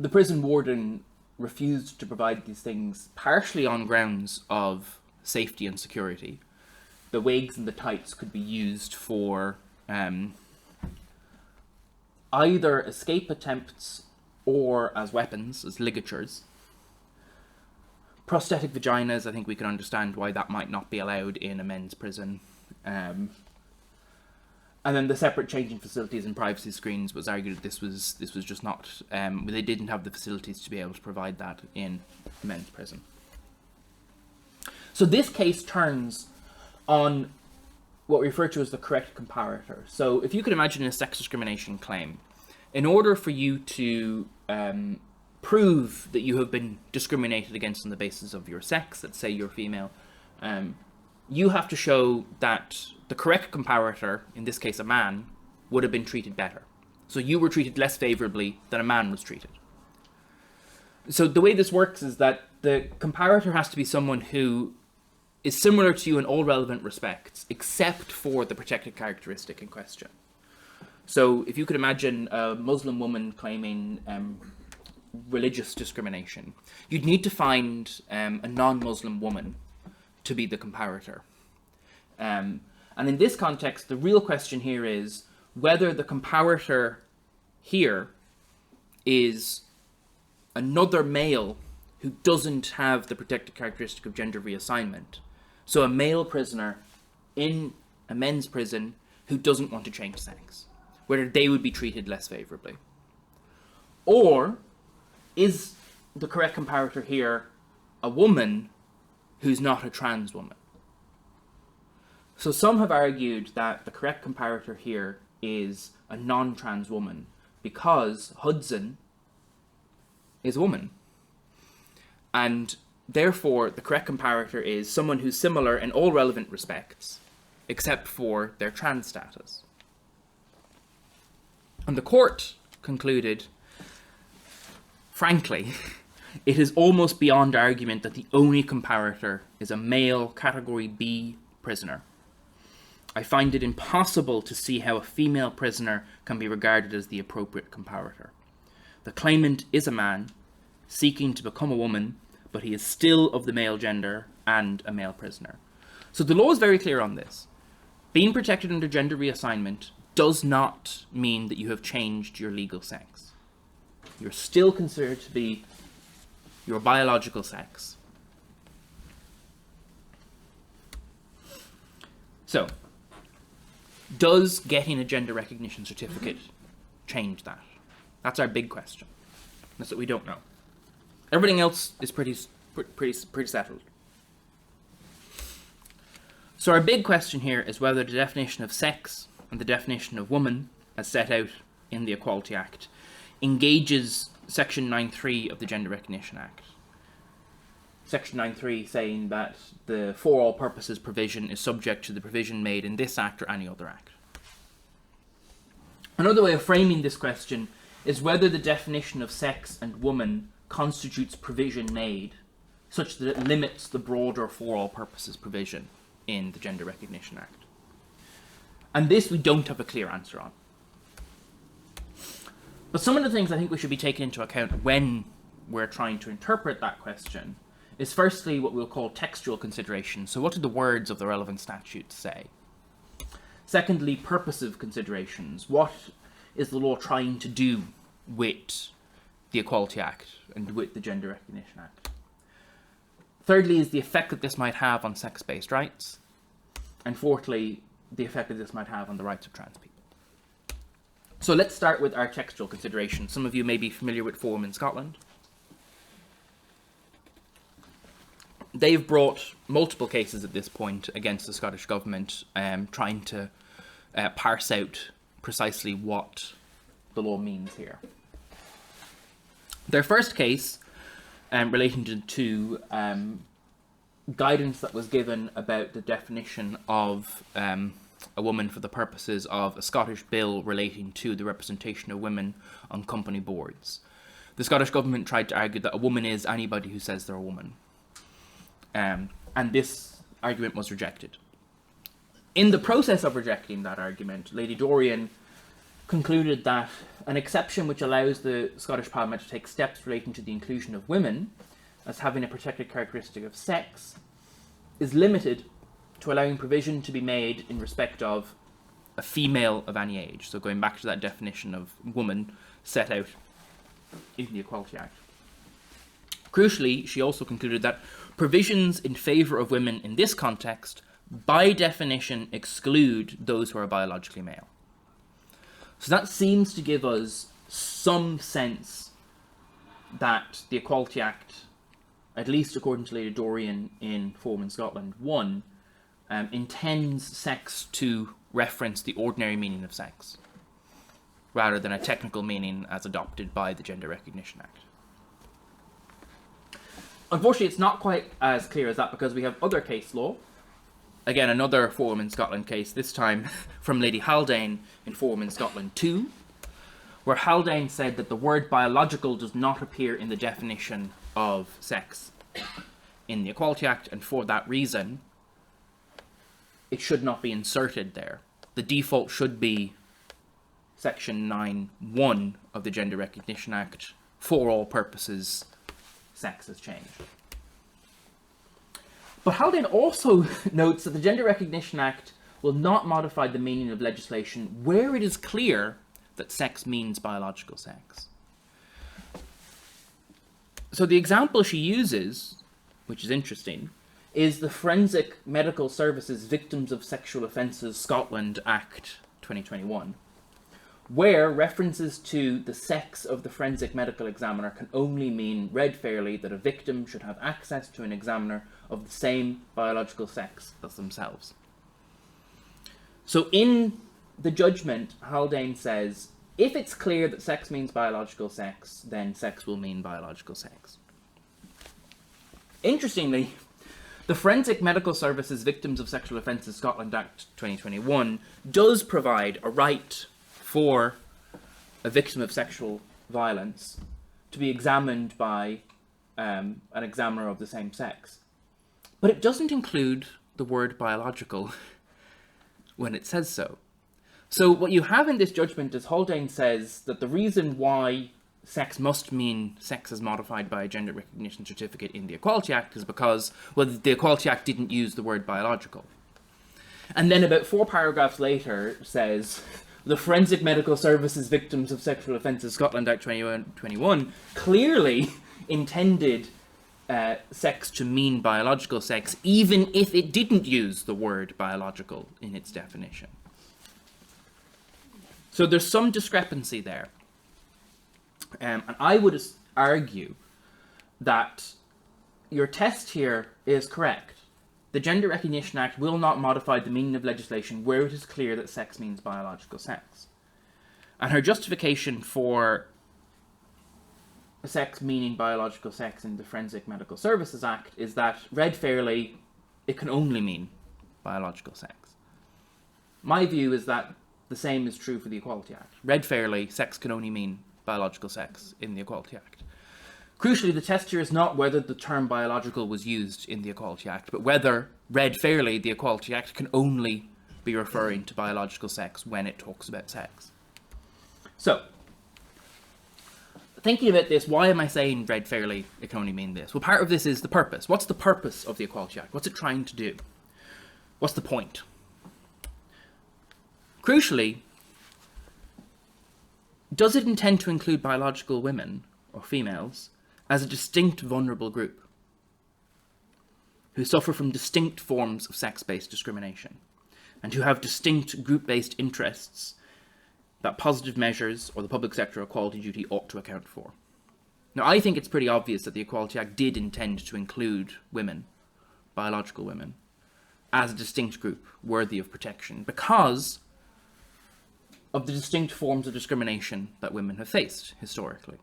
The prison warden refused to provide these things partially on grounds of safety and security. The wigs and the tights could be used for either escape attempts or as weapons, as ligatures. Prosthetic vaginas, I think we can understand why that might not be allowed in a men's prison. And then the separate changing facilities and privacy screens was argued that this was just not, they didn't have the facilities to be able to provide that in a men's prison. So this case turns on what we refer to as the correct comparator. So if you could imagine a sex discrimination claim, in order for you to prove that you have been discriminated against on the basis of your sex, let's say you're female, you have to show that the correct comparator, in this case a man, would have been treated better. So you were treated less favourably than a man was treated. So the way this works is that the comparator has to be someone who is similar to you in all relevant respects, except for the protected characteristic in question. So if you could imagine a Muslim woman claiming religious discrimination, you'd need to find a non-Muslim woman to be the comparator. And in this context, the real question here is whether the comparator here is another male who doesn't have the protected characteristic of gender reassignment. So a male prisoner in a men's prison who doesn't want to change sex, whether they would be treated less favourably. Or is the correct comparator here a woman who's not a trans woman? So some have argued that the correct comparator here is a non-trans woman because Hudson is a woman. And therefore, the correct comparator is someone who's similar in all relevant respects, except for their trans status. And the court concluded, frankly, it is almost beyond argument that the only comparator is a male Category B prisoner. I find it impossible to see how a female prisoner can be regarded as the appropriate comparator. The claimant is a man seeking to become a woman, but he is still of the male gender and a male prisoner. So the law is very clear on this. Being protected under gender reassignment does not mean that you have changed your legal sex. You're still considered to be your biological sex. So, does getting a gender recognition certificate change that? That's our big question. That's what we don't know. Everything else is pretty settled. So our big question here is whether the definition of sex and the definition of woman, as set out in the Equality Act, engages Section 9.3 of the Gender Recognition Act. Section 9.3 saying that the for all purposes provision is subject to the provision made in this act or any other act. Another way of framing this question is whether the definition of sex and woman constitutes provision made such that it limits the broader for all purposes provision in the Gender Recognition Act. And this we don't have a clear answer on. But some of the things I think we should be taking into account when we're trying to interpret that question is firstly what we'll call textual consideration. So what do the words of the relevant statutes say? Secondly, purposive considerations. What is the law trying to do with the Equality Act and with the Gender Recognition Act? Thirdly is the effect that this might have on sex-based rights. And fourthly, the effect that this might have on the rights of trans people. So let's start with our textual consideration. Some of you may be familiar with Foran in Scotland. They've brought multiple cases at this point against the Scottish Government, trying to parse out precisely what the law means here. Their first case relating to guidance that was given about the definition of a woman for the purposes of a Scottish bill relating to the representation of women on company boards. The Scottish Government tried to argue that a woman is anybody who says they're a woman. And this argument was rejected. In the process of rejecting that argument, Lady Dorian concluded that an exception which allows the Scottish Parliament to take steps relating to the inclusion of women as having a protected characteristic of sex is limited to allowing provision to be made in respect of a female of any age. So going back to that definition of woman set out in the Equality Act. Crucially, she also concluded that provisions in favour of women in this context, by definition, exclude those who are biologically male. So that seems to give us some sense that the Equality Act, at least according to Lady Dorian in Foran in Scotland, 1, intends sex to reference the ordinary meaning of sex, rather than a technical meaning as adopted by the Gender Recognition Act. Unfortunately, it's not quite as clear as that because we have other case law. Again, another Forum in Scotland case, this time from Lady Haldane in Forum in Scotland 2, where Haldane said that the word biological does not appear in the definition of sex in the Equality Act, and for that reason, it should not be inserted there. The default should be Section 9(1) of the Gender Recognition Act. For all purposes, sex has changed. But Haldane also notes that the Gender Recognition Act will not modify the meaning of legislation where it is clear that sex means biological sex. So the example she uses, which is interesting, is the Forensic Medical Services Victims of Sexual Offences Scotland Act 2021, where references to the sex of the forensic medical examiner can only mean, read fairly, that a victim should have access to an examiner of the same biological sex as themselves. So in the judgment, Haldane says, if it's clear that sex means biological sex, then sex will mean biological sex. Interestingly, the Forensic Medical Services Victims of Sexual Offences Scotland Act 2021 does provide a right for a victim of sexual violence to be examined by an examiner of the same sex. But it doesn't include the word biological when it says so. So what you have in this judgment is Haldane says that the reason why sex must mean sex as modified by a gender recognition certificate in the Equality Act is because, well, the Equality Act didn't use the word biological. And then about 4 paragraphs later says, the Forensic Medical Services Victims of Sexual Offences Scotland Act 2021 clearly intended sex to mean biological sex, even if it didn't use the word biological in its definition. So there's some discrepancy there. And I would argue that your test here is correct. The Gender Recognition Act will not modify the meaning of legislation where it is clear that sex means biological sex. And her justification for sex meaning biological sex in the Forensic Medical Services Act is that, read fairly, it can only mean biological sex. My view is that the same is true for the Equality Act. Read fairly, sex can only mean biological sex in the Equality Act. Crucially, the test here is not whether the term biological was used in the Equality Act, but whether, read fairly, the Equality Act can only be referring to biological sex when it talks about sex. So, thinking about this, why am I saying read fairly, it can only mean this? Well, part of this is the purpose. What's the purpose of the Equality Act? What's it trying to do? What's the point? Crucially, does it intend to include biological women, or females, as a distinct vulnerable group who suffer from distinct forms of sex-based discrimination and who have distinct group-based interests that positive measures or the public sector equality duty ought to account for? Now, I think it's pretty obvious that the Equality Act did intend to include women, biological women, as a distinct group worthy of protection because of the distinct forms of discrimination that women have faced historically.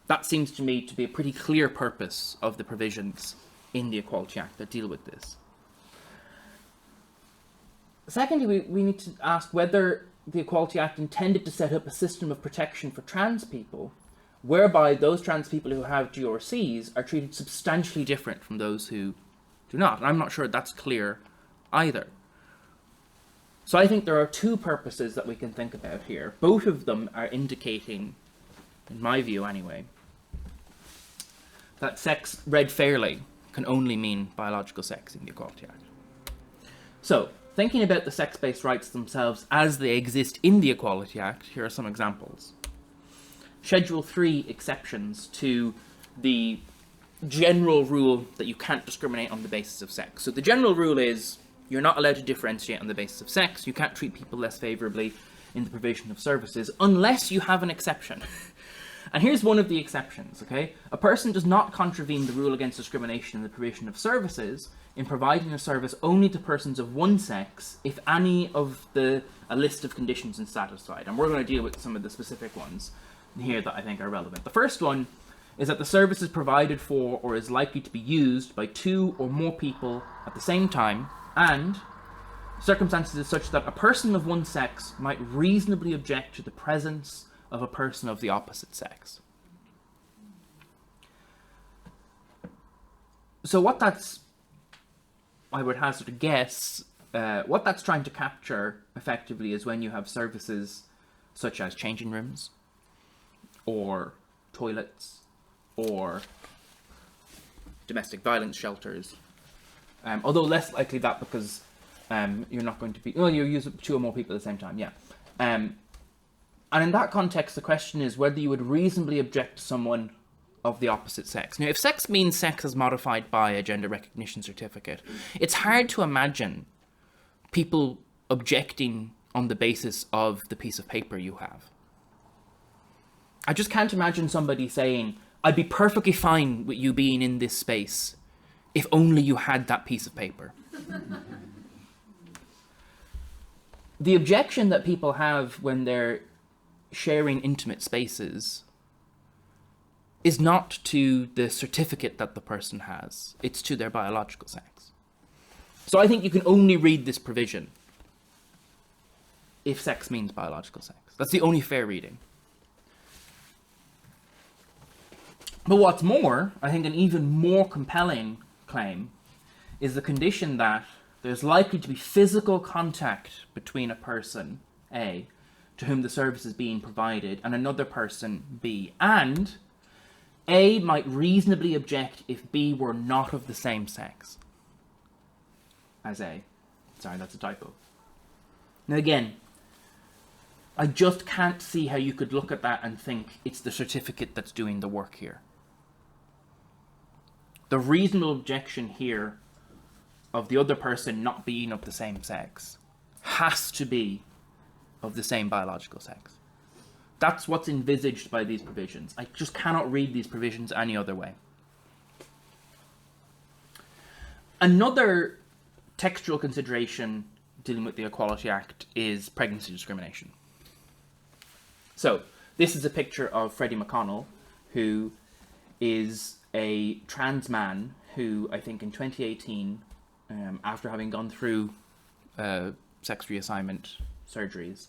That seems to me to be a pretty clear purpose of the provisions in the Equality Act that deal with this. Secondly, we need to ask whether the Equality Act intended to set up a system of protection for trans people, whereby those trans people who have GRCs are treated substantially different from those who do not. And I'm not sure that's clear either. So I think there are 2 purposes that we can think about here. Both of them are indicating, in my view anyway, that sex, read fairly, can only mean biological sex in the Equality Act. So, thinking about the sex-based rights themselves as they exist in the Equality Act, here are some examples. Schedule 3 exceptions to the general rule that you can't discriminate on the basis of sex. So the general rule is you're not allowed to differentiate on the basis of sex. You can't treat people less favourably in the provision of services unless you have an exception. And here's one of the exceptions, okay? A person does not contravene the rule against discrimination in the provision of services in providing a service only to persons of one sex if any of a list of conditions is satisfied. And we're going to deal with some of the specific ones here that I think are relevant. The first one is that the service is provided for or is likely to be used by two or more people at the same time, and circumstances is such that a person of one sex might reasonably object to the presence of a person of the opposite sex. So what that's, I would hazard a guess, what that's trying to capture effectively is when you have services such as changing rooms, or toilets, or domestic violence shelters. Although less likely that because you're not going to be, well, you use two or more people at the same time, yeah. And in that context, the question is whether you would reasonably object to someone of the opposite sex. Now, if sex means sex as modified by a gender recognition certificate, it's hard to imagine people objecting on the basis of the piece of paper you have. I just can't imagine somebody saying, I'd be perfectly fine with you being in this space if only you had that piece of paper. The objection that people have when they're sharing intimate spaces is not to the certificate that the person has, it's to their biological sex. So I think you can only read this provision if sex means biological sex. That's the only fair reading. But what's more, I think an even more compelling claim is the condition that there's likely to be physical contact between a person, A, to whom the service is being provided, and another person, B, and A might reasonably object if B were not of the same sex as A. Sorry, that's a typo. Now again, I just can't see how you could look at that and think it's the certificate that's doing the work here. The reasonable objection here of the other person not being of the same sex has to be of the same biological sex. That's what's envisaged by these provisions. I just cannot read these provisions any other way. Another textual consideration dealing with the Equality Act is pregnancy discrimination. So, this is a picture of Freddie McConnell, who is a trans man who, I think in 2018, after having gone through sex reassignment surgeries,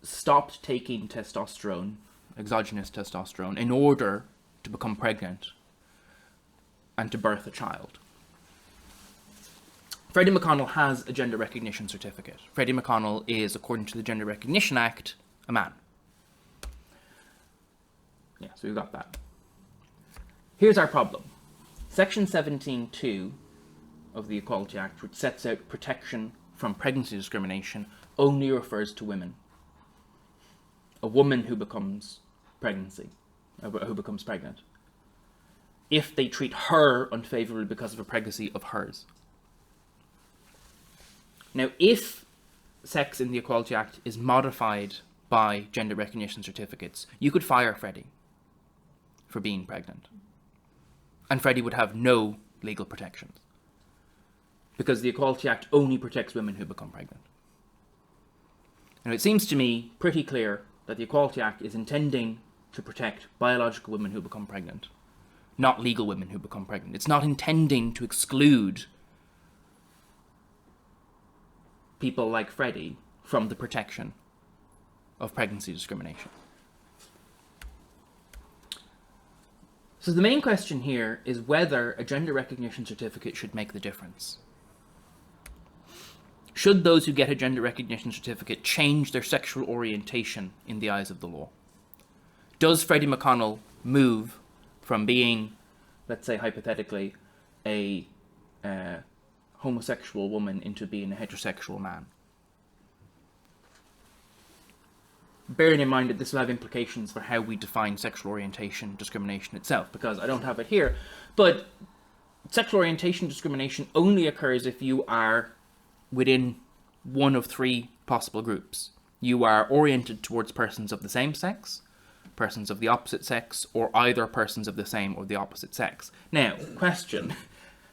stopped taking testosterone, exogenous testosterone, in order to become pregnant and to birth a child. Freddie McConnell has a gender recognition certificate. Freddie McConnell is, according to the Gender Recognition Act, a man. Yeah, so we've got that. Here's our problem. Section 17(2) of the Equality Act, which sets out protection from pregnancy discrimination, only refers to women. A woman who becomes pregnant, if they treat her unfavorably because of a pregnancy of hers. Now, if sex in the Equality Act is modified by gender recognition certificates, you could fire Freddie for being pregnant. And Freddie would have no legal protections, because the Equality Act only protects women who become pregnant. And it seems to me pretty clear that the Equality Act is intending to protect biological women who become pregnant, not legal women who become pregnant. It's not intending to exclude people like Freddie from the protection of pregnancy discrimination. So the main question here is whether a gender recognition certificate should make the difference. Should those who get a gender recognition certificate change their sexual orientation in the eyes of the law? Does Freddie McConnell move from being, let's say hypothetically, a homosexual woman into being a heterosexual man? Bearing in mind that this will have implications for how we define sexual orientation discrimination itself, because I don't have it here, but sexual orientation discrimination only occurs if you are within one of three possible groups. You are oriented towards persons of the same sex, persons of the opposite sex, or either persons of the same or the opposite sex. Now, question.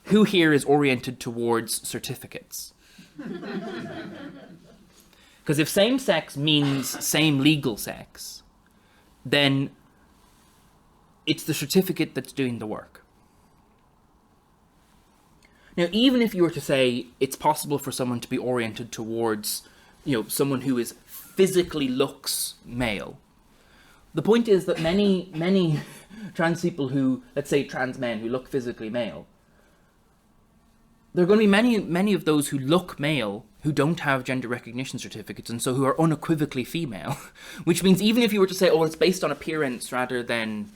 Who here is oriented towards certificates? Because if same sex means same legal sex, then it's the certificate that's doing the work. Now, even if you were to say it's possible for someone to be oriented towards, someone who is physically looks male, the point is that many trans people who, let's say trans men who look physically male, there are going to be many of those who look male who don't have gender recognition certificates, and so who are unequivocally female. Which means even if you were to say, it's based on appearance rather than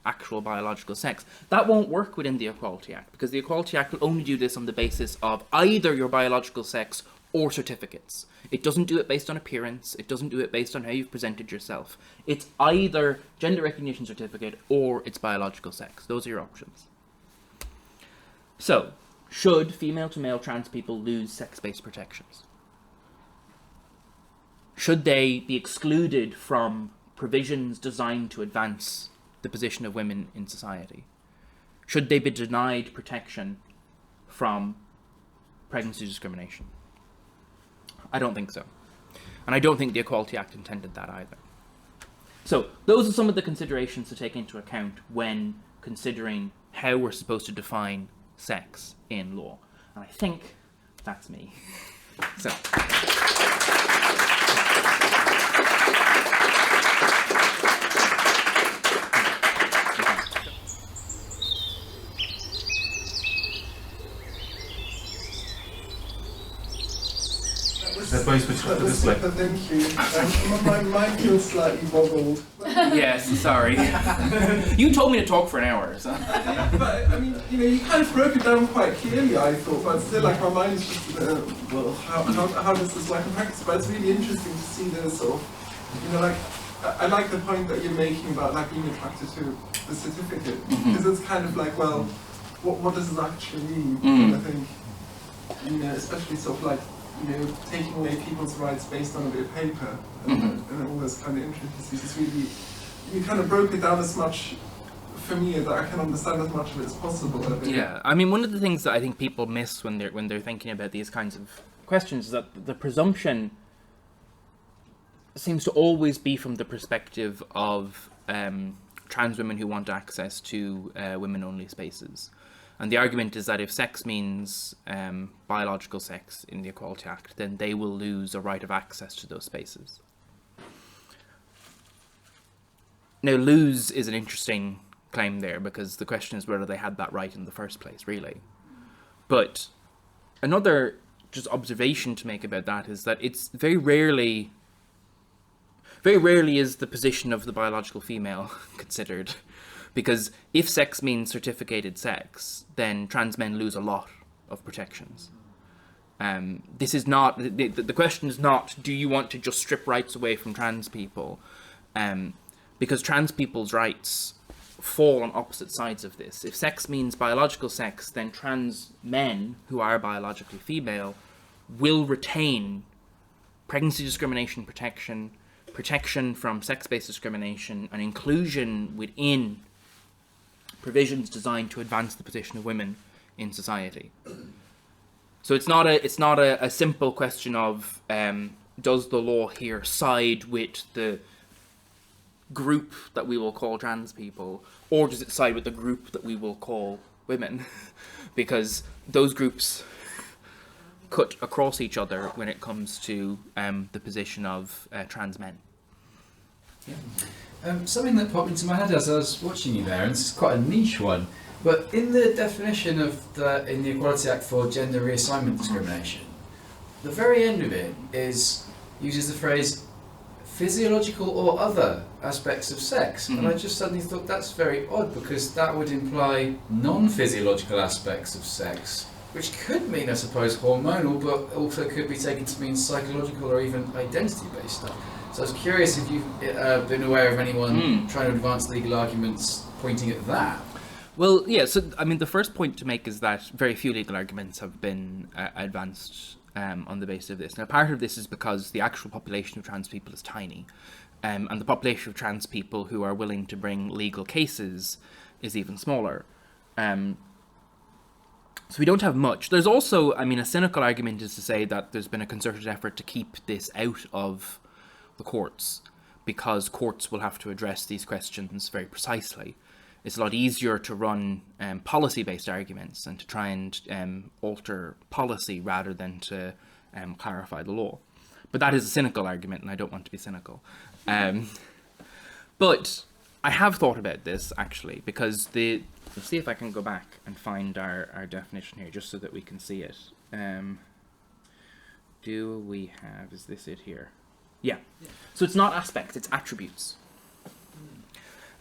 actual biological sex, that won't work within the Equality Act, because the Equality Act will only do this on the basis of either your biological sex or certificates. It doesn't do it based on appearance. It doesn't do it based on how you've presented yourself. It's either gender recognition certificate or it's biological sex. Those are your options. So, should female to male trans people lose sex-based protections? Should they be excluded from provisions designed to advance the position of women in society? Should they be denied protection from pregnancy discrimination? I don't think so. And I don't think the Equality Act intended that either. So those are some of the considerations to take into account when considering how we're supposed to define sex in law. And I think that's me. So. That was super, thank you. My mind feels slightly boggled. Yes, sorry. You told me to talk for an hour. So. But I mean, you kind of broke it down quite clearly, I thought, but still, my mind is just, how does this work in practice? But it's really interesting to see the sort of, I like the point that you're making about being attracted to the certificate, because it's kind of what does this actually mean? And I think, especially sort of taking away people's rights based on a bit of paper and all those kind of intricacies. It's really, you kind of broke it down as much for me that I can understand as much of it as possible. Yeah, I mean, one of the things that I think people miss when they're thinking about these kinds of questions is that the presumption seems to always be from the perspective of trans women who want access to women-only spaces. And the argument is that if sex means biological sex in the Equality Act, then they will lose a right of access to those spaces. Now, lose is an interesting claim there, because the question is whether they had that right in the first place, really. But another just observation to make about that is that it's very rarely is the position of the biological female considered. Because if sex means certificated sex, then trans men lose a lot of protections. This is not, the question is not, do you want to just strip rights away from trans people? Because trans people's rights fall on opposite sides of this. If sex means biological sex, then trans men who are biologically female will retain pregnancy discrimination protection, protection from sex-based discrimination, and inclusion within provisions designed to advance the position of women in society. So it's not a simple question of does the law here side with the group that we will call trans people, or does it side with the group that we will call women? Because those groups cut across each other when it comes to the position of trans men. Yeah. Something that popped into my head as I was watching you there, and this is quite a niche one, but in the definition in the Equality Act for gender reassignment discrimination, the very end of it uses the phrase physiological or other aspects of sex, and I just suddenly thought that's very odd, because that would imply non-physiological aspects of sex, which could mean, I suppose, hormonal, but also could be taken to mean psychological or even identity-based stuff. So I was curious if you've been aware of anyone trying to advance legal arguments pointing at that. Well, yeah, so, I mean, the first point to make is that very few legal arguments have been advanced on the basis of this. Now, part of this is because the actual population of trans people is tiny. and the population of trans people who are willing to bring legal cases is even smaller. So we don't have much. There's also, I mean, a cynical argument is to say that there's been a concerted effort to keep this out of the courts, because courts will have to address these questions very precisely. It's a lot easier to run policy-based arguments and to try and alter policy rather than to clarify the law. But that is a cynical argument, and I don't want to be cynical. But I have thought about this, actually, because let's see if I can go back and find our definition here, just so that we can see it. Do we have, is this it here? Yeah. So it's not aspects, it's attributes.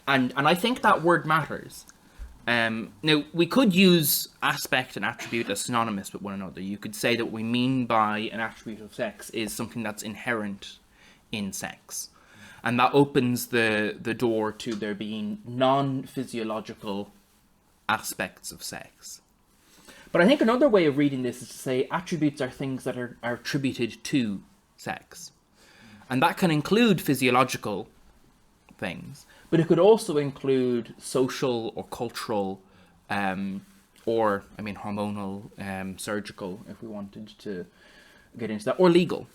And I think that word matters. Now, we could use aspect and attribute as synonymous with one another. You could say that what we mean by an attribute of sex is something that's inherent in sex. And that opens the door to there being non-physiological aspects of sex. But I think another way of reading this is to say attributes are things that are attributed to sex. And that can include physiological things, but it could also include social or cultural, or, I mean, hormonal, surgical, if we wanted to get into that, or legal.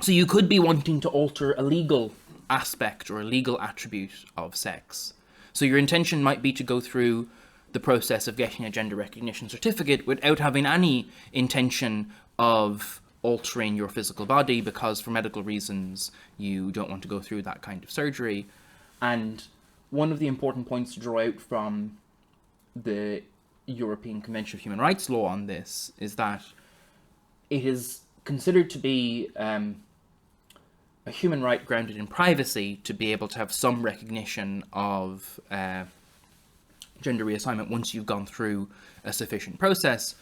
So you could be wanting to alter a legal aspect or a legal attribute of sex. So your intention might be to go through the process of getting a gender recognition certificate without having any intention of altering your physical body, because for medical reasons you don't want to go through that kind of surgery. And one of the important points to draw out from the European Convention of Human Rights law on this is that it is considered to be a human right grounded in privacy to be able to have some recognition of gender reassignment once you've gone through a sufficient process.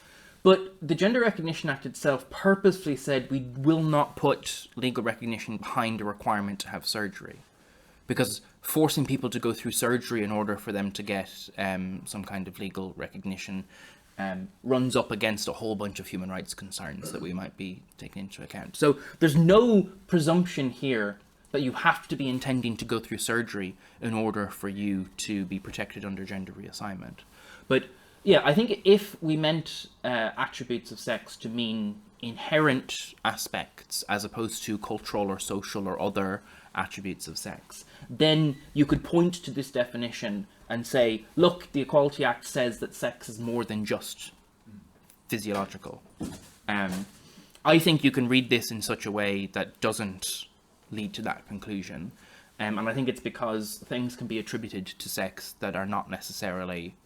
But the Gender Recognition Act itself purposefully said we will not put legal recognition behind a requirement to have surgery, because forcing people to go through surgery in order for them to get some kind of legal recognition runs up against a whole bunch of human rights concerns that we might be taking into account. So there's no presumption here that you have to be intending to go through surgery in order for you to be protected under gender reassignment. But yeah, I think if we meant attributes of sex to mean inherent aspects as opposed to cultural or social or other attributes of sex, then you could point to this definition and say, look, the Equality Act says that sex is more than just physiological. I think you can read this in such a way that doesn't lead to that conclusion. And I think it's because things can be attributed to sex that are not necessarily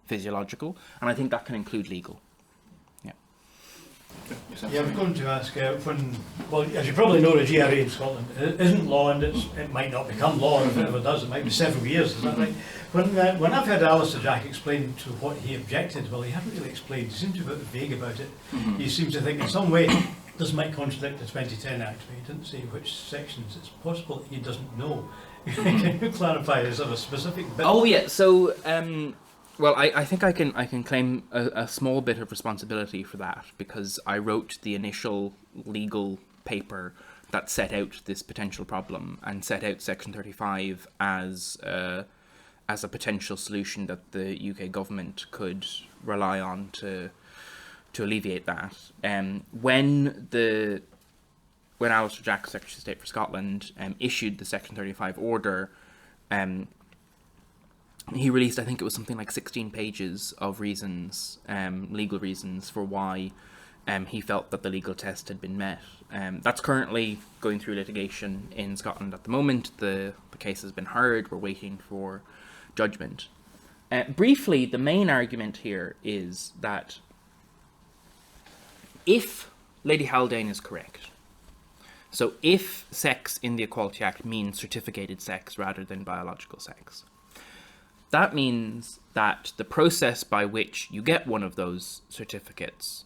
physiological, and I think that can include legal. Yeah, I was going to ask, well, as you probably know, the GRA in Scotland isn't law, and it might not become law, if it ever does, it might be several years, is that right? When I've heard Alistair Jack explain to what he objected, well, he hadn't really explained, he seemed to be a bit vague about it. He seemed to think in some way this might contradict the 2010 Act, but he didn't say which sections. It's possible that he doesn't know. Can you clarify, is there a specific bit? Oh yeah, so well, I think I can claim a small bit of responsibility for that, because I wrote the initial legal paper that set out this potential problem and set out Section 35 as a potential solution that the UK government could rely on to alleviate that. When Alistair Jack, Secretary of State for Scotland, issued the Section 35 order, he released, I think it was something like 16 pages of reasons, legal reasons for why he felt that the legal test had been met. That's currently going through litigation in Scotland at the moment. The case has been heard. We're waiting for judgment. Briefly, the main argument here is that if Lady Haldane is correct, so if sex in the Equality Act means certificated sex rather than biological sex, that means that the process by which you get one of those certificates,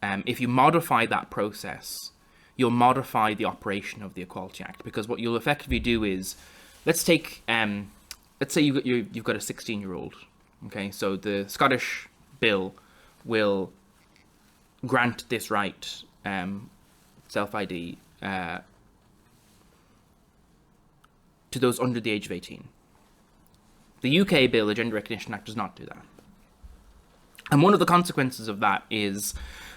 if you modify that process, you'll modify the operation of the Equality Act, because what you'll effectively do is, let's say you've got a 16-year-old, okay, so the Scottish bill will grant this right, self-ID, to those under the age of 18. The UK bill, the Gender Recognition Act, does not do that. And one of the consequences of that is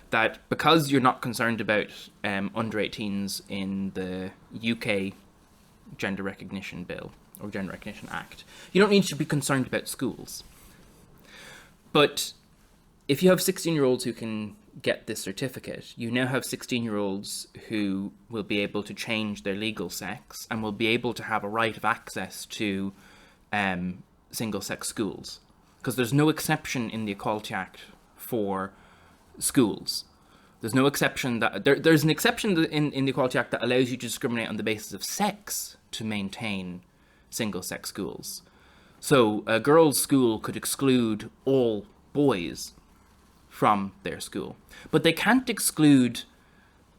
that because you're not concerned about under 18s in the UK Gender Recognition Bill or Gender Recognition Act, you don't need to be concerned about schools. But if you have 16-year-olds who can get this certificate, you now have 16-year-olds who will be able to change their legal sex and will be able to have a right of access to single-sex schools. Because there's no exception in the Equality Act for schools. There's no exception that... There's an exception in the Equality Act that allows you to discriminate on the basis of sex to maintain single-sex schools. So a girls' school could exclude all boys from their school. But they can't exclude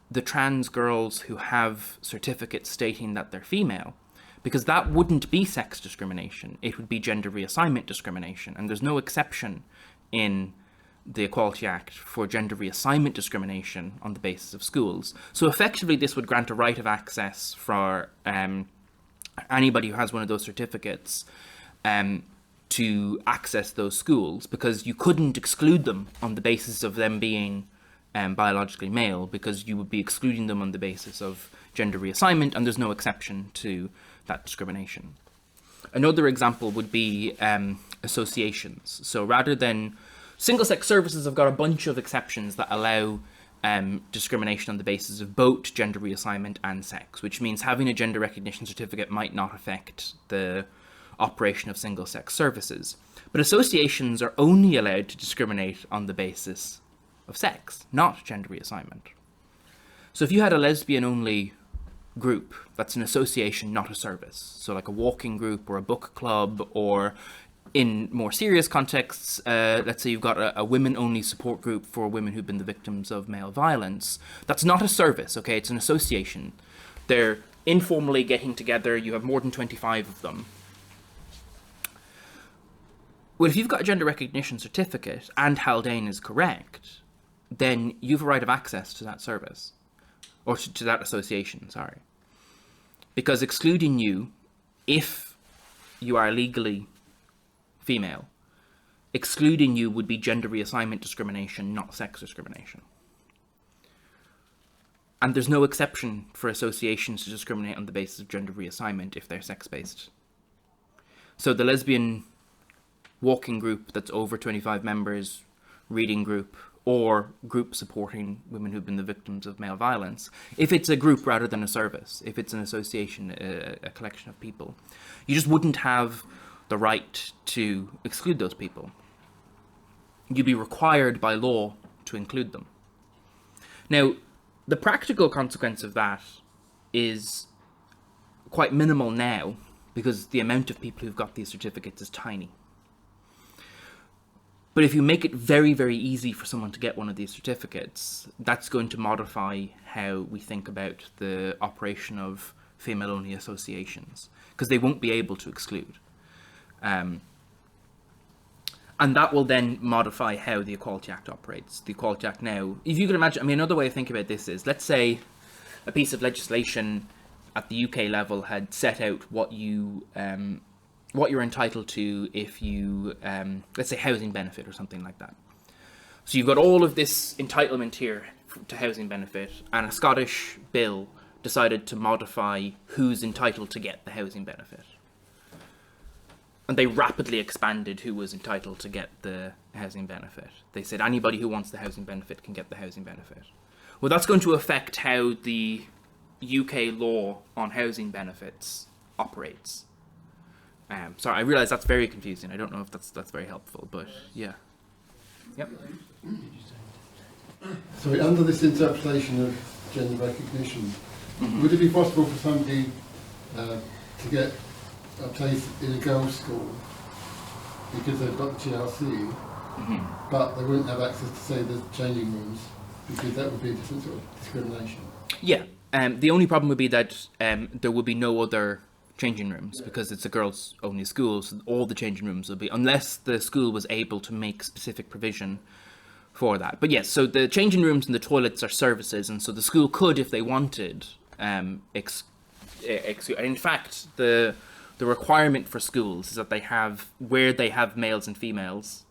the trans girls who have certificates stating that they're female, because that wouldn't be sex discrimination. It would be gender reassignment discrimination. And there's no exception in the Equality Act for gender reassignment discrimination on the basis of schools. So effectively, this would grant a right of access for anybody who has one of those certificates to access those schools, because you couldn't exclude them on the basis of them being biologically male, because you would be excluding them on the basis of gender reassignment, and there's no exception to that discrimination. Another example would be associations. So rather than... Single-sex services have got a bunch of exceptions that allow discrimination on the basis of both gender reassignment and sex, which means having a gender recognition certificate might not affect the operation of single-sex services. But associations are only allowed to discriminate on the basis of sex, not gender reassignment. So if you had a lesbian-only group, that's an association, not a service. So like a walking group or a book club, or in more serious contexts, let's say you've got a women-only support group for women who've been the victims of male violence. That's not a service, okay? It's an association. They're informally getting together. You have more than 25 of them. Well, if you've got a gender recognition certificate and Haldane is correct, then you have a right of access to that service, or to that association, sorry. Because excluding you, if you are legally female, excluding you would be gender reassignment discrimination, not sex discrimination. And there's no exception for associations to discriminate on the basis of gender reassignment if they're sex-based. So the lesbian walking group that's over 25 members, reading group, or group supporting women who've been the victims of male violence, if it's a group rather than a service, if it's an association, a collection of people, you just wouldn't have the right to exclude those people. You'd be required by law to include them. Now, the practical consequence of that is quite minimal now, because the amount of people who've got these certificates is tiny. But if you make it very, very easy for someone to get one of these certificates, that's going to modify how we think about the operation of female-only associations, because they won't be able to exclude. And that will then modify how the Equality Act operates. The Equality Act now, if you can imagine, I mean, another way of thinking about this is, let's say a piece of legislation at the UK level had set out what you're entitled to if you, let's say, housing benefit or something like that. So you've got all of this entitlement here to housing benefit, and a Scottish bill decided to modify who's entitled to get the housing benefit. And they rapidly expanded who was entitled to get the housing benefit. They said anybody who wants the housing benefit can get the housing benefit. Well, that's going to affect how the UK law on housing benefits operates. Sorry, I realise that's very confusing. I don't know if that's very helpful, but yeah. Yep. So under this interpretation of gender recognition, would it be possible for somebody to get a place in a girls' school because they've got the GRC, but they wouldn't have access to, say, the changing rooms, because that would be a different sort of discrimination? Yeah. The only problem would be that there would be no other changing rooms, because it's a girls only school, so all the changing rooms will be, unless the school was able to make specific provision for that. But yes, so the changing rooms and the toilets are services, and so the school could, if they wanted, exclude. And in fact, the requirement for schools is that they have, where they have males and females,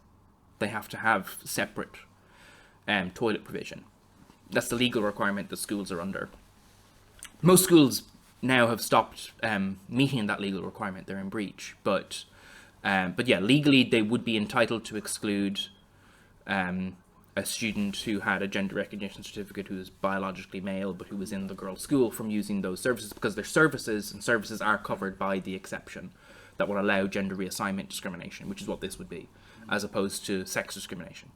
they have to have separate toilet provision. That's the legal requirement that schools are under. Most schools now have stopped meeting that legal requirement. They're in breach. But yeah, legally they would be entitled to exclude a student who had a gender recognition certificate who was biologically male but who was in the girls' school from using those services, because their services are covered by the exception that will allow gender reassignment discrimination, which is what this would be, as opposed to sex discrimination.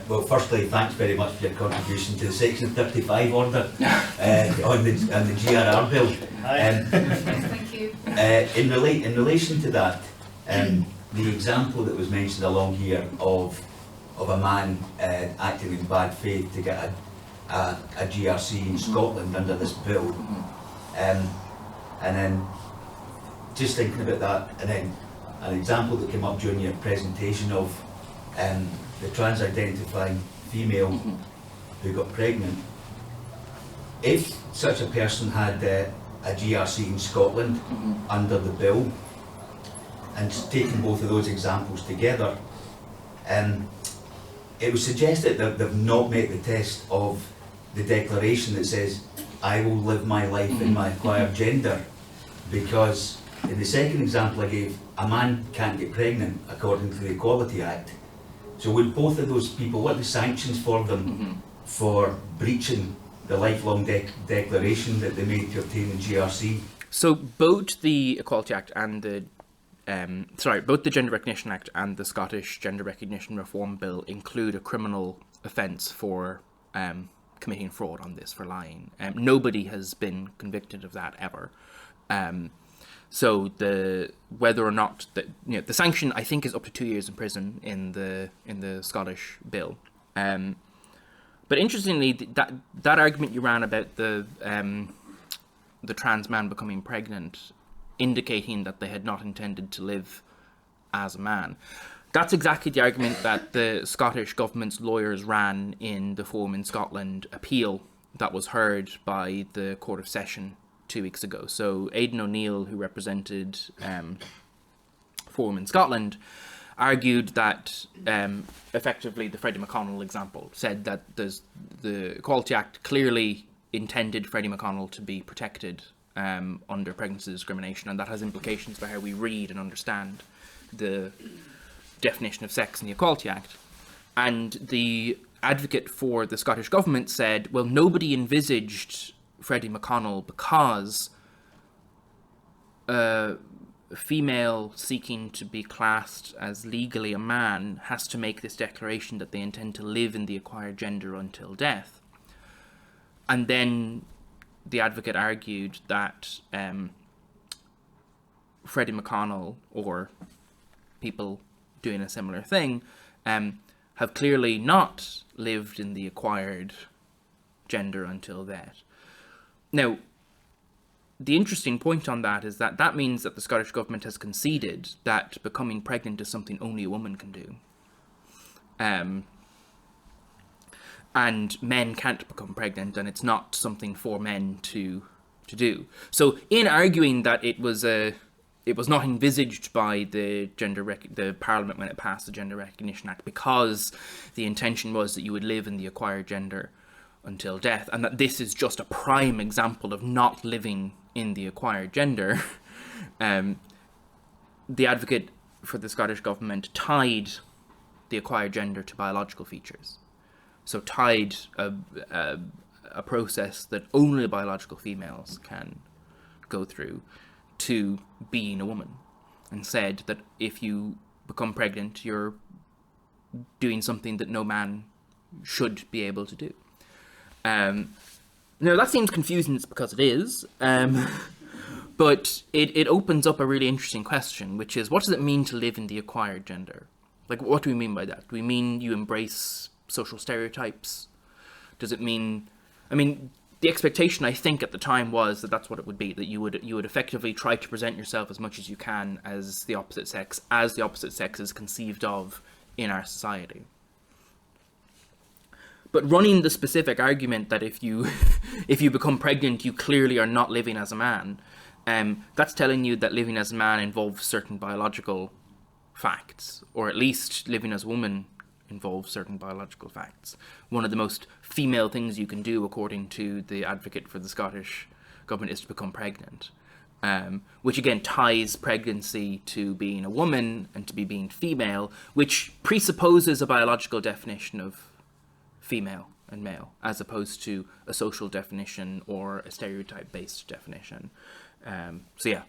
Well, firstly, thanks very much for your contribution to the Section 35 order on the GRR bill. Thank you. In relation to that, the example that was mentioned along here of a man acting in bad faith to get a GRC in Scotland under this bill, and then just thinking about that, and then an example that came up during your presentation of the trans-identifying female who got pregnant. If such a person had a GRC in Scotland under the bill, and taking both of those examples together, it would suggest that they've not met the test of the declaration that says, I will live my life in my acquired gender, because in the second example I gave, a man can't get pregnant according to the Equality Act. So would both of those people, what are the sanctions for them for breaching the lifelong declaration that they made to obtain the GRC? So both the Equality Act and the both the Gender Recognition Act and the Scottish Gender Recognition Reform Bill include a criminal offence for committing fraud on this, for lying. Nobody has been convicted of that ever. So whether or not the sanction, I think, is up to 2 years in prison in the Scottish bill. But interestingly, that argument you ran about the trans man becoming pregnant, indicating that they had not intended to live as a man, that's exactly the argument that the Scottish government's lawyers ran in the Forum in Scotland appeal that was heard by the Court of Session 2 weeks ago. So Aidan O'Neill, who represented Forum in Scotland, argued that effectively the Freddie McConnell example said that the Equality Act clearly intended Freddie McConnell to be protected under pregnancy discrimination, and that has implications for how we read and understand the definition of sex in the Equality Act. And the advocate for the Scottish government said, well, nobody envisaged Freddie McConnell because a female seeking to be classed as legally a man has to make this declaration that they intend to live in the acquired gender until death. And then the advocate argued that Freddie McConnell, or people doing a similar thing, have clearly not lived in the acquired gender until death. Now, the interesting point on that is that that means that the Scottish government has conceded that becoming pregnant is something only a woman can do. And men can't become pregnant, and it's not something for men to do. So in arguing that it was not envisaged by the Parliament when it passed the Gender Recognition Act, because the intention was that you would live in the acquired gender until death, and that this is just a prime example of not living in the acquired gender, the advocate for the Scottish government tied the acquired gender to biological features. So tied a process that only biological females can go through to being a woman, and said that if you become pregnant, you're doing something that no man should be able to do. Now that seems confusing, it's because it is, but it opens up a really interesting question, which is, what does it mean to live in the acquired gender? Like, what do we mean by that? Do we mean you embrace social stereotypes? Does it mean, the expectation, I think, at the time was that that's what it would be, that you would effectively try to present yourself as much as you can as the opposite sex is conceived of in our society. but running the specific argument that if you if you become pregnant, you clearly are not living as a man, that's telling you that living as a man involves certain biological facts, or at least living as a woman involves certain biological facts. One of the most female things you can do, according to the advocate for the Scottish government, is to become pregnant, which again ties pregnancy to being a woman and to being female, which presupposes a biological definition of female and male, as opposed to a social definition or a stereotype-based definition. So yeah.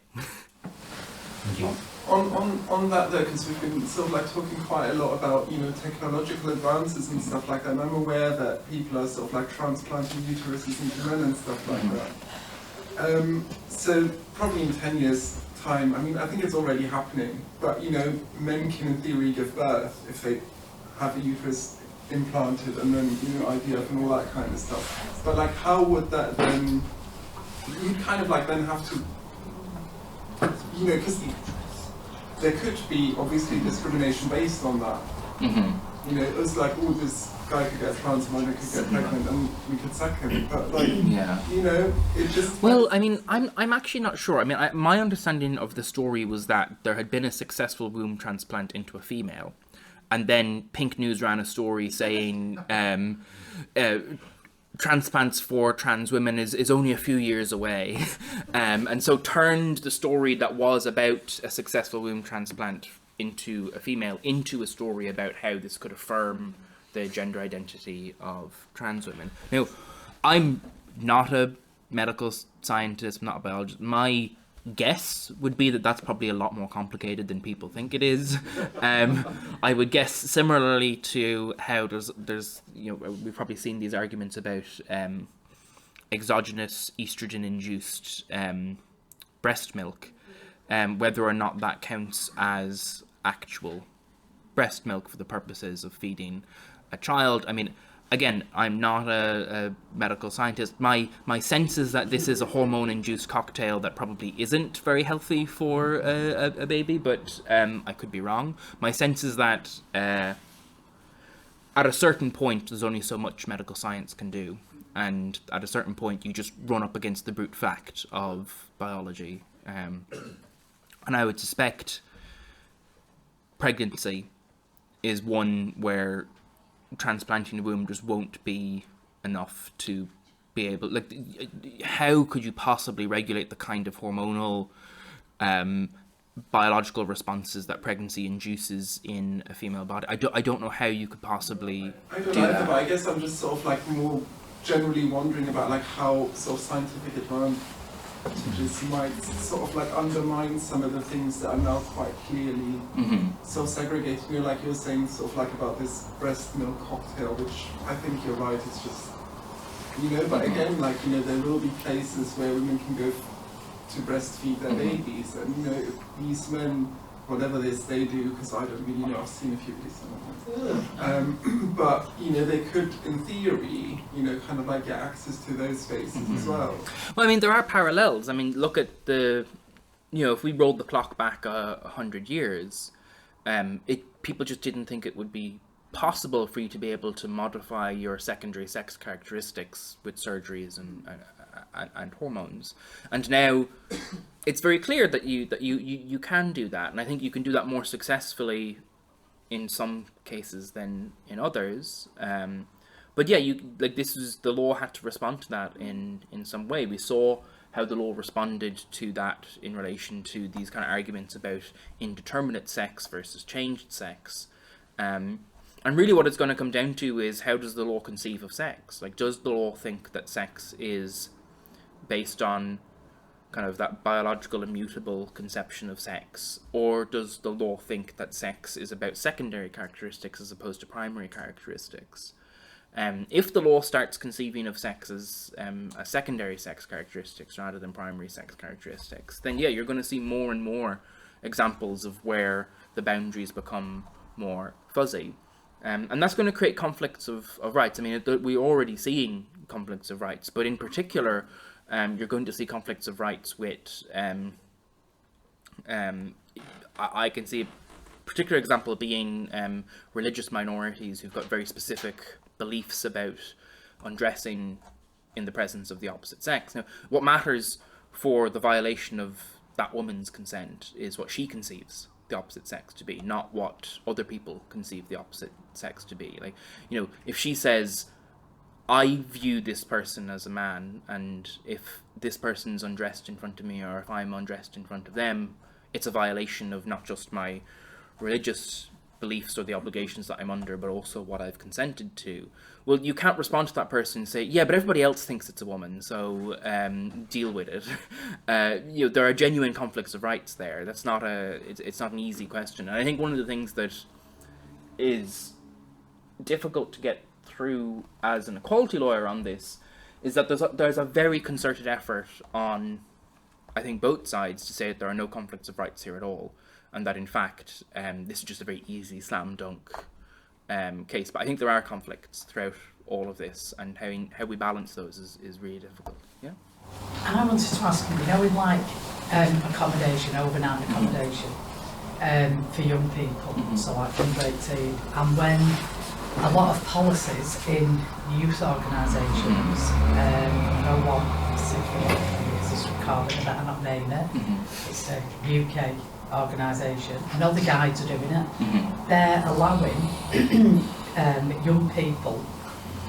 Thank you. On that though, because we've been sort of like talking quite a lot about, you know, technological advances and stuff like that, and I'm aware that people are sort of like transplanting uteruses into men and stuff like that. So probably in 10 years time, I mean, I think it's already happening, but you know, men can in theory give birth if they have a uterus implanted and then, you know, IVF and all that kind of stuff. But like, how would that then, you'd kind of like then have to, you know, because there could be obviously discrimination based on that. Mm-hmm. You know, it was like, oh, this guy could get transplanted, could get pregnant, and we could sack him. But like, you know, it just. Well, I mean, I'm actually not sure. I mean, my understanding of the story was that there had been a successful womb transplant into a female, and then Pink News ran a story saying transplants for trans women is only a few years away, and so turned the story that was about a successful womb transplant into a female into a story about how this could affirm the gender identity of trans women. Now, I'm not a medical scientist, I'm not a biologist. My guess would be that that's probably a lot more complicated than people think it is. I would guess similarly to how there's you know, we've probably seen these arguments about exogenous estrogen-induced breast milk, whether or not that counts as actual breast milk for the purposes of feeding a child. I mean, again, I'm not a medical scientist. My sense is that this is a hormone-induced cocktail that probably isn't very healthy for a baby, but I could be wrong. My sense is that at a certain point, there's only so much medical science can do, and at a certain point, you just run up against the brute fact of biology. And I would suspect pregnancy is one where transplanting the womb just won't be enough to be able, like, how could you possibly regulate the kind of hormonal biological responses that pregnancy induces in a female body? I don't know how you could possibly I don't either, but I guess I'm just sort of like more generally wondering about like how sort of scientific advantages might sort of like undermine some of the things that are now quite clearly so segregated. You know, like you were saying, sort of like about this breast milk cocktail, which I think you're right, it's just, you know, but again, like, you know, there will be places where women can go to breastfeed their babies, and, you know, these men, whatever it is they do, because I don't really know, I've seen a few of these but, you know, they could, in theory, you know, kind of like get access to those spaces as well. Well, I mean, there are parallels. I mean, look at the, you know, if we rolled the clock back 100 years, people just didn't think it would be possible for you to be able to modify your secondary sex characteristics with surgeries and hormones. And now it's very clear that you can do that, and I think you can do that more successfully in some cases than in others. But yeah, the law had to respond to that in some way. We saw how the law responded to that in relation to these kind of arguments about indeterminate sex versus changed sex. And really what it's going to come down to is, how does the law conceive of sex? Like, does the law think that sex is based on kind of that biological immutable conception of sex, or does the law think that sex is about secondary characteristics as opposed to primary characteristics? If the law starts conceiving of sex as a secondary sex characteristics rather than primary sex characteristics, then yeah, you're going to see more and more examples of where the boundaries become more fuzzy. And that's going to create conflicts of rights. I mean, we're already seeing conflicts of rights, but in particular, you're going to see conflicts of rights with, I can see a particular example being religious minorities who've got very specific beliefs about undressing in the presence of the opposite sex. Now, what matters for the violation of that woman's consent is what she conceives the opposite sex to be, not what other people conceive the opposite sex to be. Like, you know, if she says, I view this person as a man, and if this person's undressed in front of me, or if I'm undressed in front of them, it's a violation of not just my religious beliefs or the obligations that I'm under, but also what I've consented to. Well, you can't respond to that person and say, yeah, but everybody else thinks it's a woman, so deal with it. You know, there are genuine conflicts of rights there. That's not it's not an easy question. And I think one of the things that is difficult to get through as an equality lawyer on this is that there's a very concerted effort on, I think, both sides to say that there are no conflicts of rights here at all, and that in fact this is just a very easy slam dunk case. But I think there are conflicts throughout all of this, and how we balance those is really difficult. Yeah. And I wanted to ask you, in like accommodation, overnight accommodation for young people, so like under 18, and when a lot of policies in youth organisations, no one particularly, because it's recorded, I better not name it, it's a UK organisation, I know the guides are doing it, they're allowing young people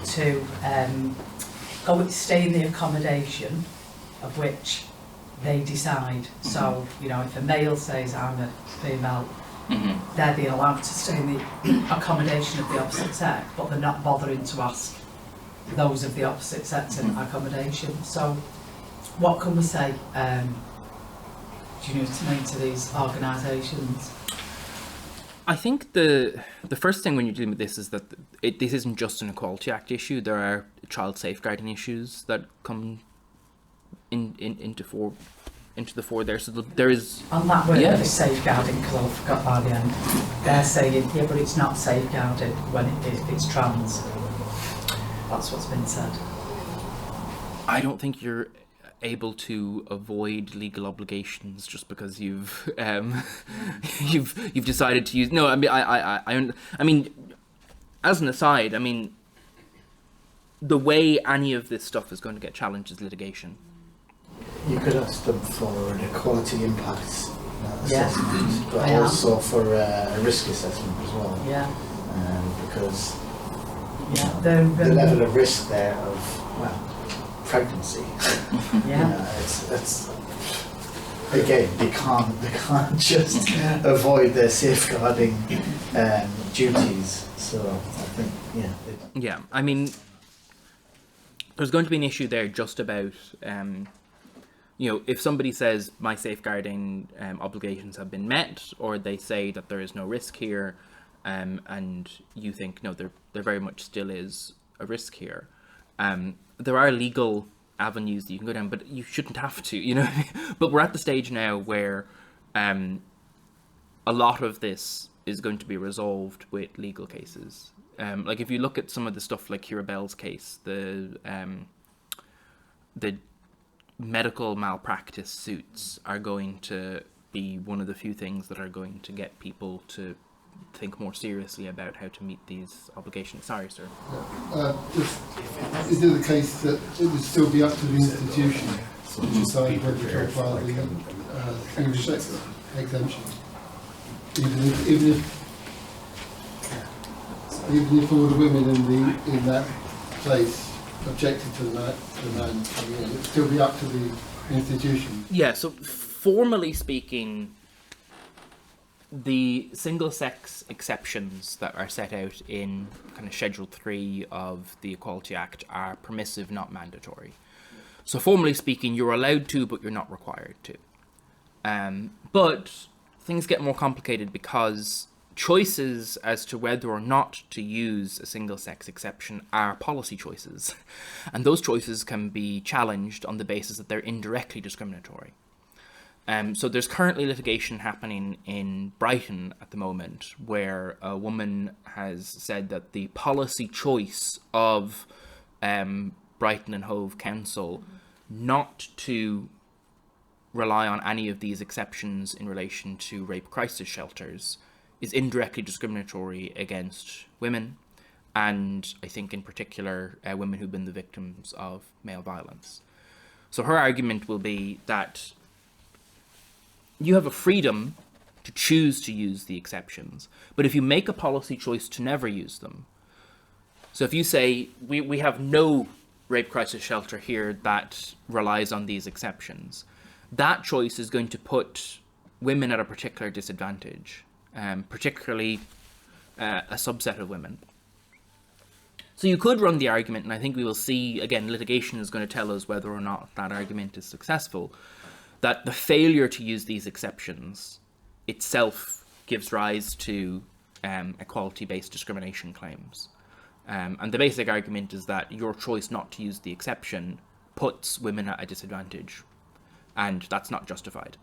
to stay in the accommodation of which they decide. So, if a male says I'm a female, they're being allowed to stay in the accommodation of the opposite sex, but they're not bothering to ask those of the opposite sex in accommodation. So what can we say, to these organisations? I think the first thing when you're dealing with this is that this isn't just an Equality Act issue. There are child safeguarding issues that come into the fore there. So there is... On that word, yeah, safeguarding, because I forgot by the end, they're saying, yeah, but it's not safeguarded when it's trans. That's what's been said. I don't think you're able to avoid legal obligations just because you've you've decided to use... No, I mean, as an aside, I mean, the way any of this stuff is going to get challenged is litigation. You could ask them for an equality impacts assessment, but also for a risk assessment as well. Yeah. Because the level of risk there of pregnancy. It's again they can't just avoid their safeguarding duties. So I think I mean, there's going to be an issue there just about if somebody says my safeguarding obligations have been met, or they say that there is no risk here, and you think no, there very much still is a risk here. There are legal avenues that you can go down, but you shouldn't have to, But we're at the stage now where a lot of this is going to be resolved with legal cases. Like if you look at some of the stuff like Kira Bell's case, the medical malpractice suits are going to be one of the few things that are going to get people to think more seriously about how to meet these obligations. Sorry, sir. Is it the case that it would still be up to the institution to decide whether to apply the English sex exemption, even if all the women in that place objected to the man coming in, it would still be up to the institution? Yeah, so formally speaking, the single-sex exceptions that are set out in kind of Schedule 3 of the Equality Act are permissive, not mandatory. So formally speaking, you're allowed to, but you're not required to. But things get more complicated because choices as to whether or not to use a single-sex exception are policy choices. And those choices can be challenged on the basis that they're indirectly discriminatory. So there's currently litigation happening in Brighton at the moment where a woman has said that the policy choice of Brighton and Hove Council not to rely on any of these exceptions in relation to rape crisis shelters is indirectly discriminatory against women, and I think in particular women who've been the victims of male violence. So her argument will be that you have a freedom to choose to use the exceptions, but if you make a policy choice to never use them, so if you say, we have no rape crisis shelter here that relies on these exceptions, that choice is going to put women at a particular disadvantage, particularly a subset of women. So you could run the argument, and I think we will see, again, litigation is going to tell us whether or not that argument is successful, that the failure to use these exceptions itself gives rise to equality-based discrimination claims. And the basic argument is that your choice not to use the exception puts women at a disadvantage, and that's not justified.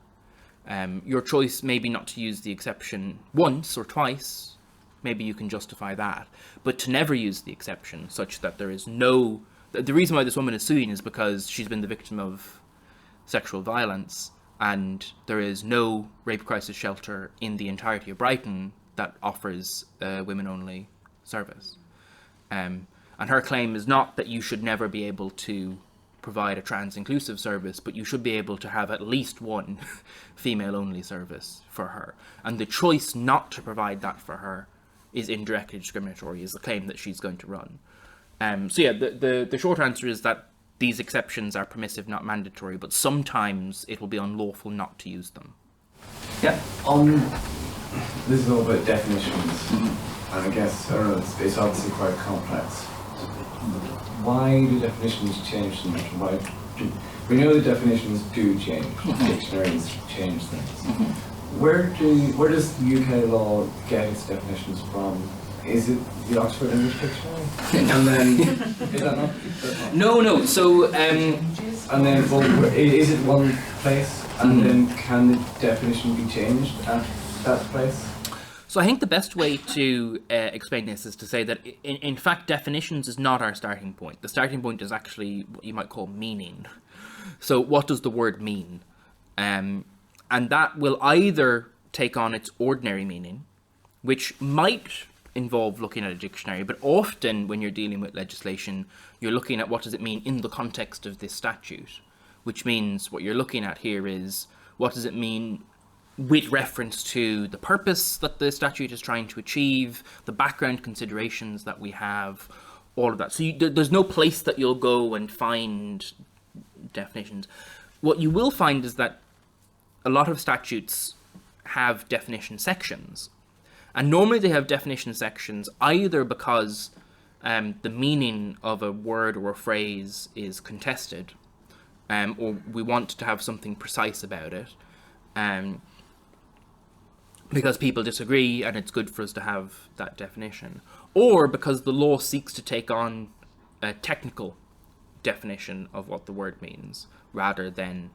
Your choice maybe not to use the exception once or twice, maybe you can justify that, but to never use the exception such that there is no... The reason why this woman is suing is because she's been the victim of sexual violence, and there is no rape crisis shelter in the entirety of Brighton that offers women-only service. And her claim is not that you should never be able to provide a trans-inclusive service, but you should be able to have at least one female-only service for her. And the choice not to provide that for her is indirectly discriminatory, is the claim that she's going to run. So yeah, the short answer is that these exceptions are permissive, not mandatory, but sometimes it will be unlawful not to use them. Yeah, this is all about definitions, and I guess, I don't know, it's obviously quite complex. Why do definitions change so much? We know that definitions do change, dictionaries change things. Where does UK law get its definitions from? Is it the Oxford English Dictionary? And then, is that not? No. So, and then, well, is it one place? And then can the definition be changed at that place? So I think the best way to explain this is to say that, in fact, definitions is not our starting point. The starting point is actually what you might call meaning. So what does the word mean? And that will either take on its ordinary meaning, which might involve looking at a dictionary, but often when you're dealing with legislation, you're looking at what does it mean in the context of this statute, which means what you're looking at here is what does it mean with reference to the purpose that the statute is trying to achieve, the background considerations that we have, all of that. So there's no place that you'll go and find definitions. What you will find is that a lot of statutes have definition sections. And normally they have definition sections either because the meaning of a word or a phrase is contested, or we want to have something precise about it, because people disagree and it's good for us to have that definition, or because the law seeks to take on a technical definition of what the word means rather than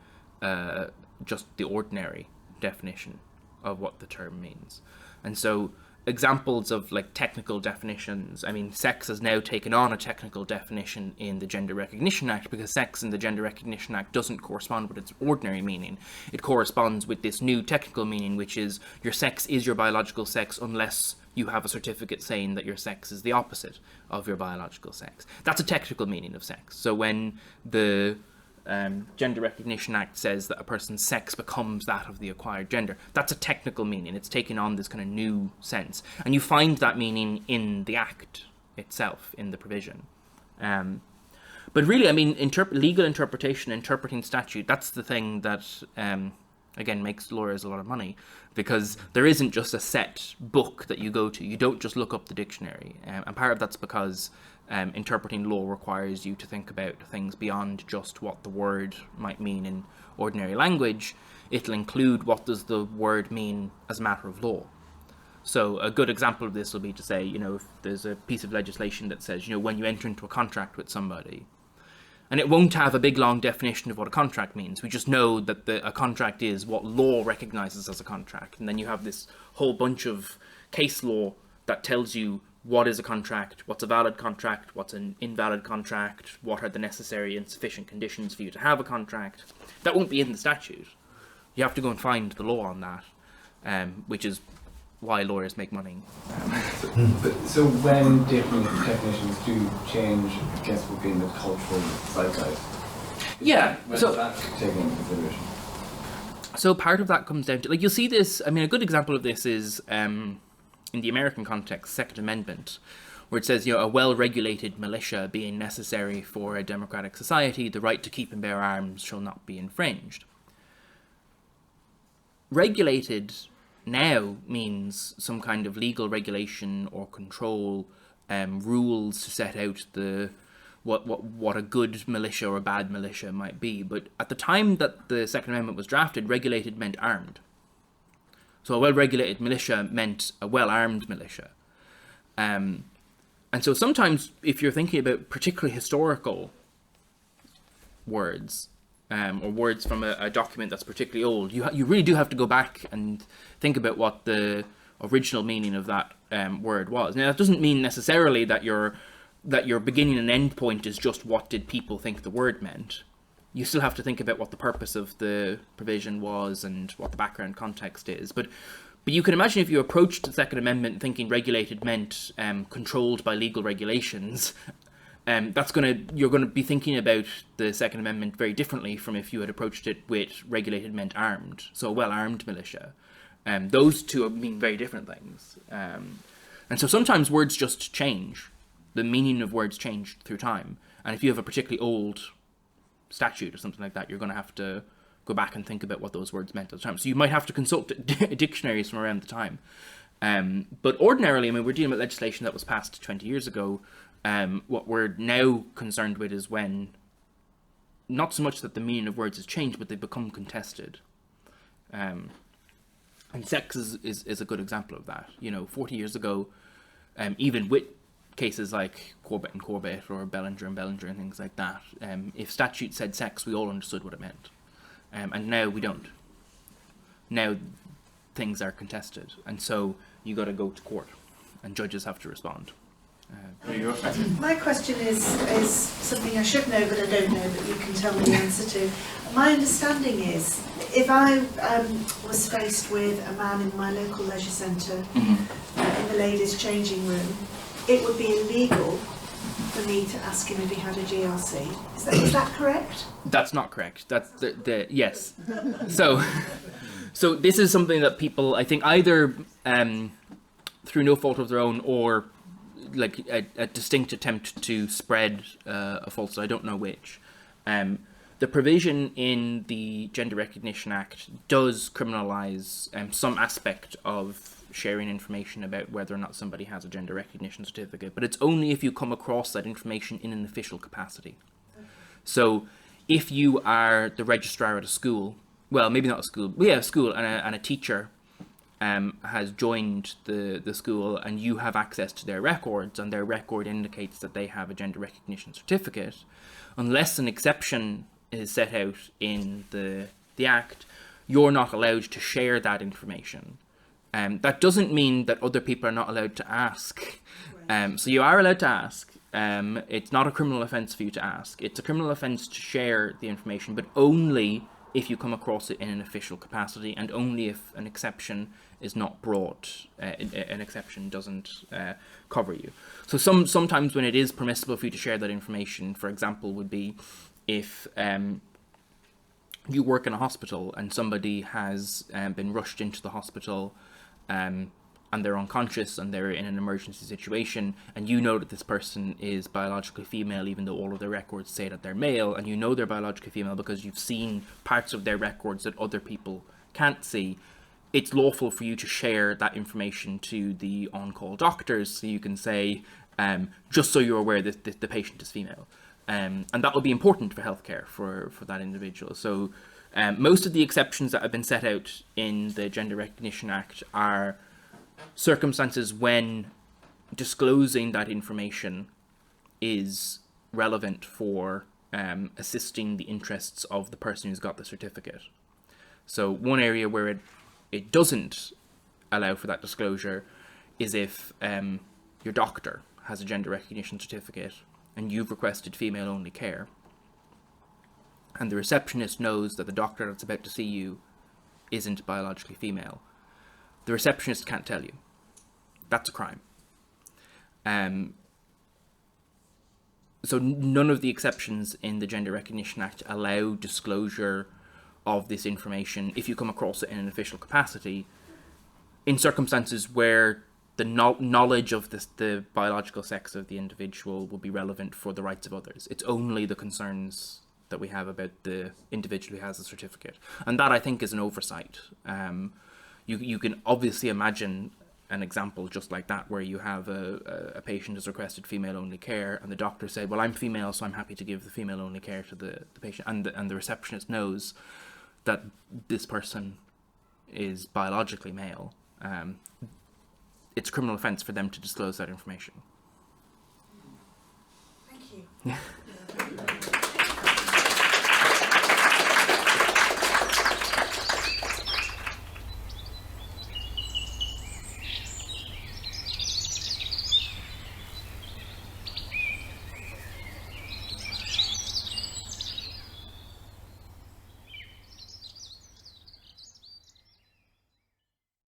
just the ordinary definition of what the term means. And so examples of like technical definitions, I mean, sex has now taken on a technical definition in the Gender Recognition Act because sex in the Gender Recognition Act doesn't correspond with its ordinary meaning. It corresponds with this new technical meaning, which is your sex is your biological sex unless you have a certificate saying that your sex is the opposite of your biological sex. That's a technical meaning of sex. So when the Gender Recognition Act says that a person's sex becomes that of the acquired gender, that's a technical meaning. It's taken on this kind of new sense. And you find that meaning in the Act itself, in the provision. But really, I mean, legal interpretation, interpreting statute, that's the thing that, again, makes lawyers a lot of money, because there isn't just a set book that you go to. You don't just look up the dictionary. And part of that's because interpreting law requires you to think about things beyond just what the word might mean in ordinary language. It'll include what does the word mean as a matter of law. So a good example of this will be to say, you know, if there's a piece of legislation that says, you know, when you enter into a contract with somebody, and it won't have a big long definition of what a contract means. We just know that a contract is what law recognizes as a contract. And then you have this whole bunch of case law that tells you what is a contract, what's a valid contract, what's an invalid contract, what are the necessary and sufficient conditions for you to have a contract. That won't be in the statute. You have to go and find the law on that, which is why lawyers make money. So when different definitions do change, I guess within the cultural zeitgeist, when so is that taken into consideration? So part of that comes down to, like, you'll see this, I mean, a good example of this is, in the American context, Second Amendment, where it says, a well-regulated militia being necessary for a democratic society, the right to keep and bear arms shall not be infringed. Regulated now means some kind of legal regulation or control, rules to set out what a good militia or a bad militia might be. But at the time that the Second Amendment was drafted, regulated meant armed. So a well-regulated militia meant a well-armed militia. And so sometimes if you're thinking about particularly historical words, or words from a document that's particularly old, you really do have to go back and think about what the original meaning of that word was. Now, that doesn't mean necessarily that your beginning and end point is just what did people think the word meant. You still have to think about what the purpose of the provision was and what the background context is. But you can imagine if you approached the Second Amendment thinking regulated meant controlled by legal regulations, you're going to be thinking about the Second Amendment very differently from if you had approached it with regulated meant armed, so a well-armed militia. Those two mean very different things. And so sometimes words just change. The meaning of words change through time. And if you have a particularly old statute or something like that, you're going to have to go back and think about what those words meant at the time. So you might have to consult dictionaries from around the time. But ordinarily, I mean, we're dealing with legislation that was passed 20 years ago. What we're now concerned with is when, not so much that the meaning of words has changed, but they become contested. And sex is a good example of that. 40 years ago, even with cases like Corbett and Corbett or Bellinger and Bellinger and things like that, if statute said sex, we all understood what it meant. And now we don't. Now things are contested, and so you got to go to court, and judges have to respond. My question is something I should know but I don't know, but you can tell me the answer to. My understanding is, if I was faced with a man in my local leisure centre in the ladies' changing room, it would be illegal for me to ask him if he had a GRC. Is that correct? That's not correct. That's yes. So this is something that people, I think, either through no fault of their own or like a distinct attempt to spread a falsehood, I don't know which. The provision in the Gender Recognition Act does criminalise some aspect of sharing information about whether or not somebody has a gender recognition certificate, but it's only if you come across that information in an official capacity. So if you are the registrar at a school, well, maybe not a school, but yeah, a school, and a teacher has joined the school and you have access to their records and their record indicates that they have a gender recognition certificate, unless an exception is set out in the Act, you're not allowed to share that information. That doesn't mean that other people are not allowed to ask. So you are allowed to ask. It's not a criminal offence for you to ask. It's a criminal offence to share the information, but only if you come across it in an official capacity and only if an exception is not brought, an exception doesn't cover you. So sometimes when it is permissible for you to share that information, for example, would be if you work in a hospital and somebody has been rushed into the hospital and they're unconscious and they're in an emergency situation, and you know that this person is biologically female even though all of their records say that they're male, and you know they're biologically female because you've seen parts of their records that other people can't see, it's lawful for you to share that information to the on-call doctors, so you can say, just so you're aware that the patient is female. And that will be important for healthcare for that individual. So most of the exceptions that have been set out in the Gender Recognition Act are circumstances when disclosing that information is relevant for assisting the interests of the person who's got the certificate. So one area where it doesn't allow for that disclosure is if your doctor has a gender recognition certificate and you've requested female-only care, and the receptionist knows that the doctor that's about to see you isn't biologically female. The receptionist can't tell you. That's a crime. So none of the exceptions in the Gender Recognition Act allow disclosure of this information if you come across it in an official capacity, in circumstances where the knowledge of the biological sex of the individual will be relevant for the rights of others. It's only the concerns that we have about the individual who has a certificate. And that, I think, is an oversight. You can obviously imagine an example just like that, where you have a patient has requested female-only care, and the doctor said, well, I'm female, so I'm happy to give the female-only care to the patient. And the receptionist knows that this person is biologically male. It's a criminal offence for them to disclose that information. Thank you.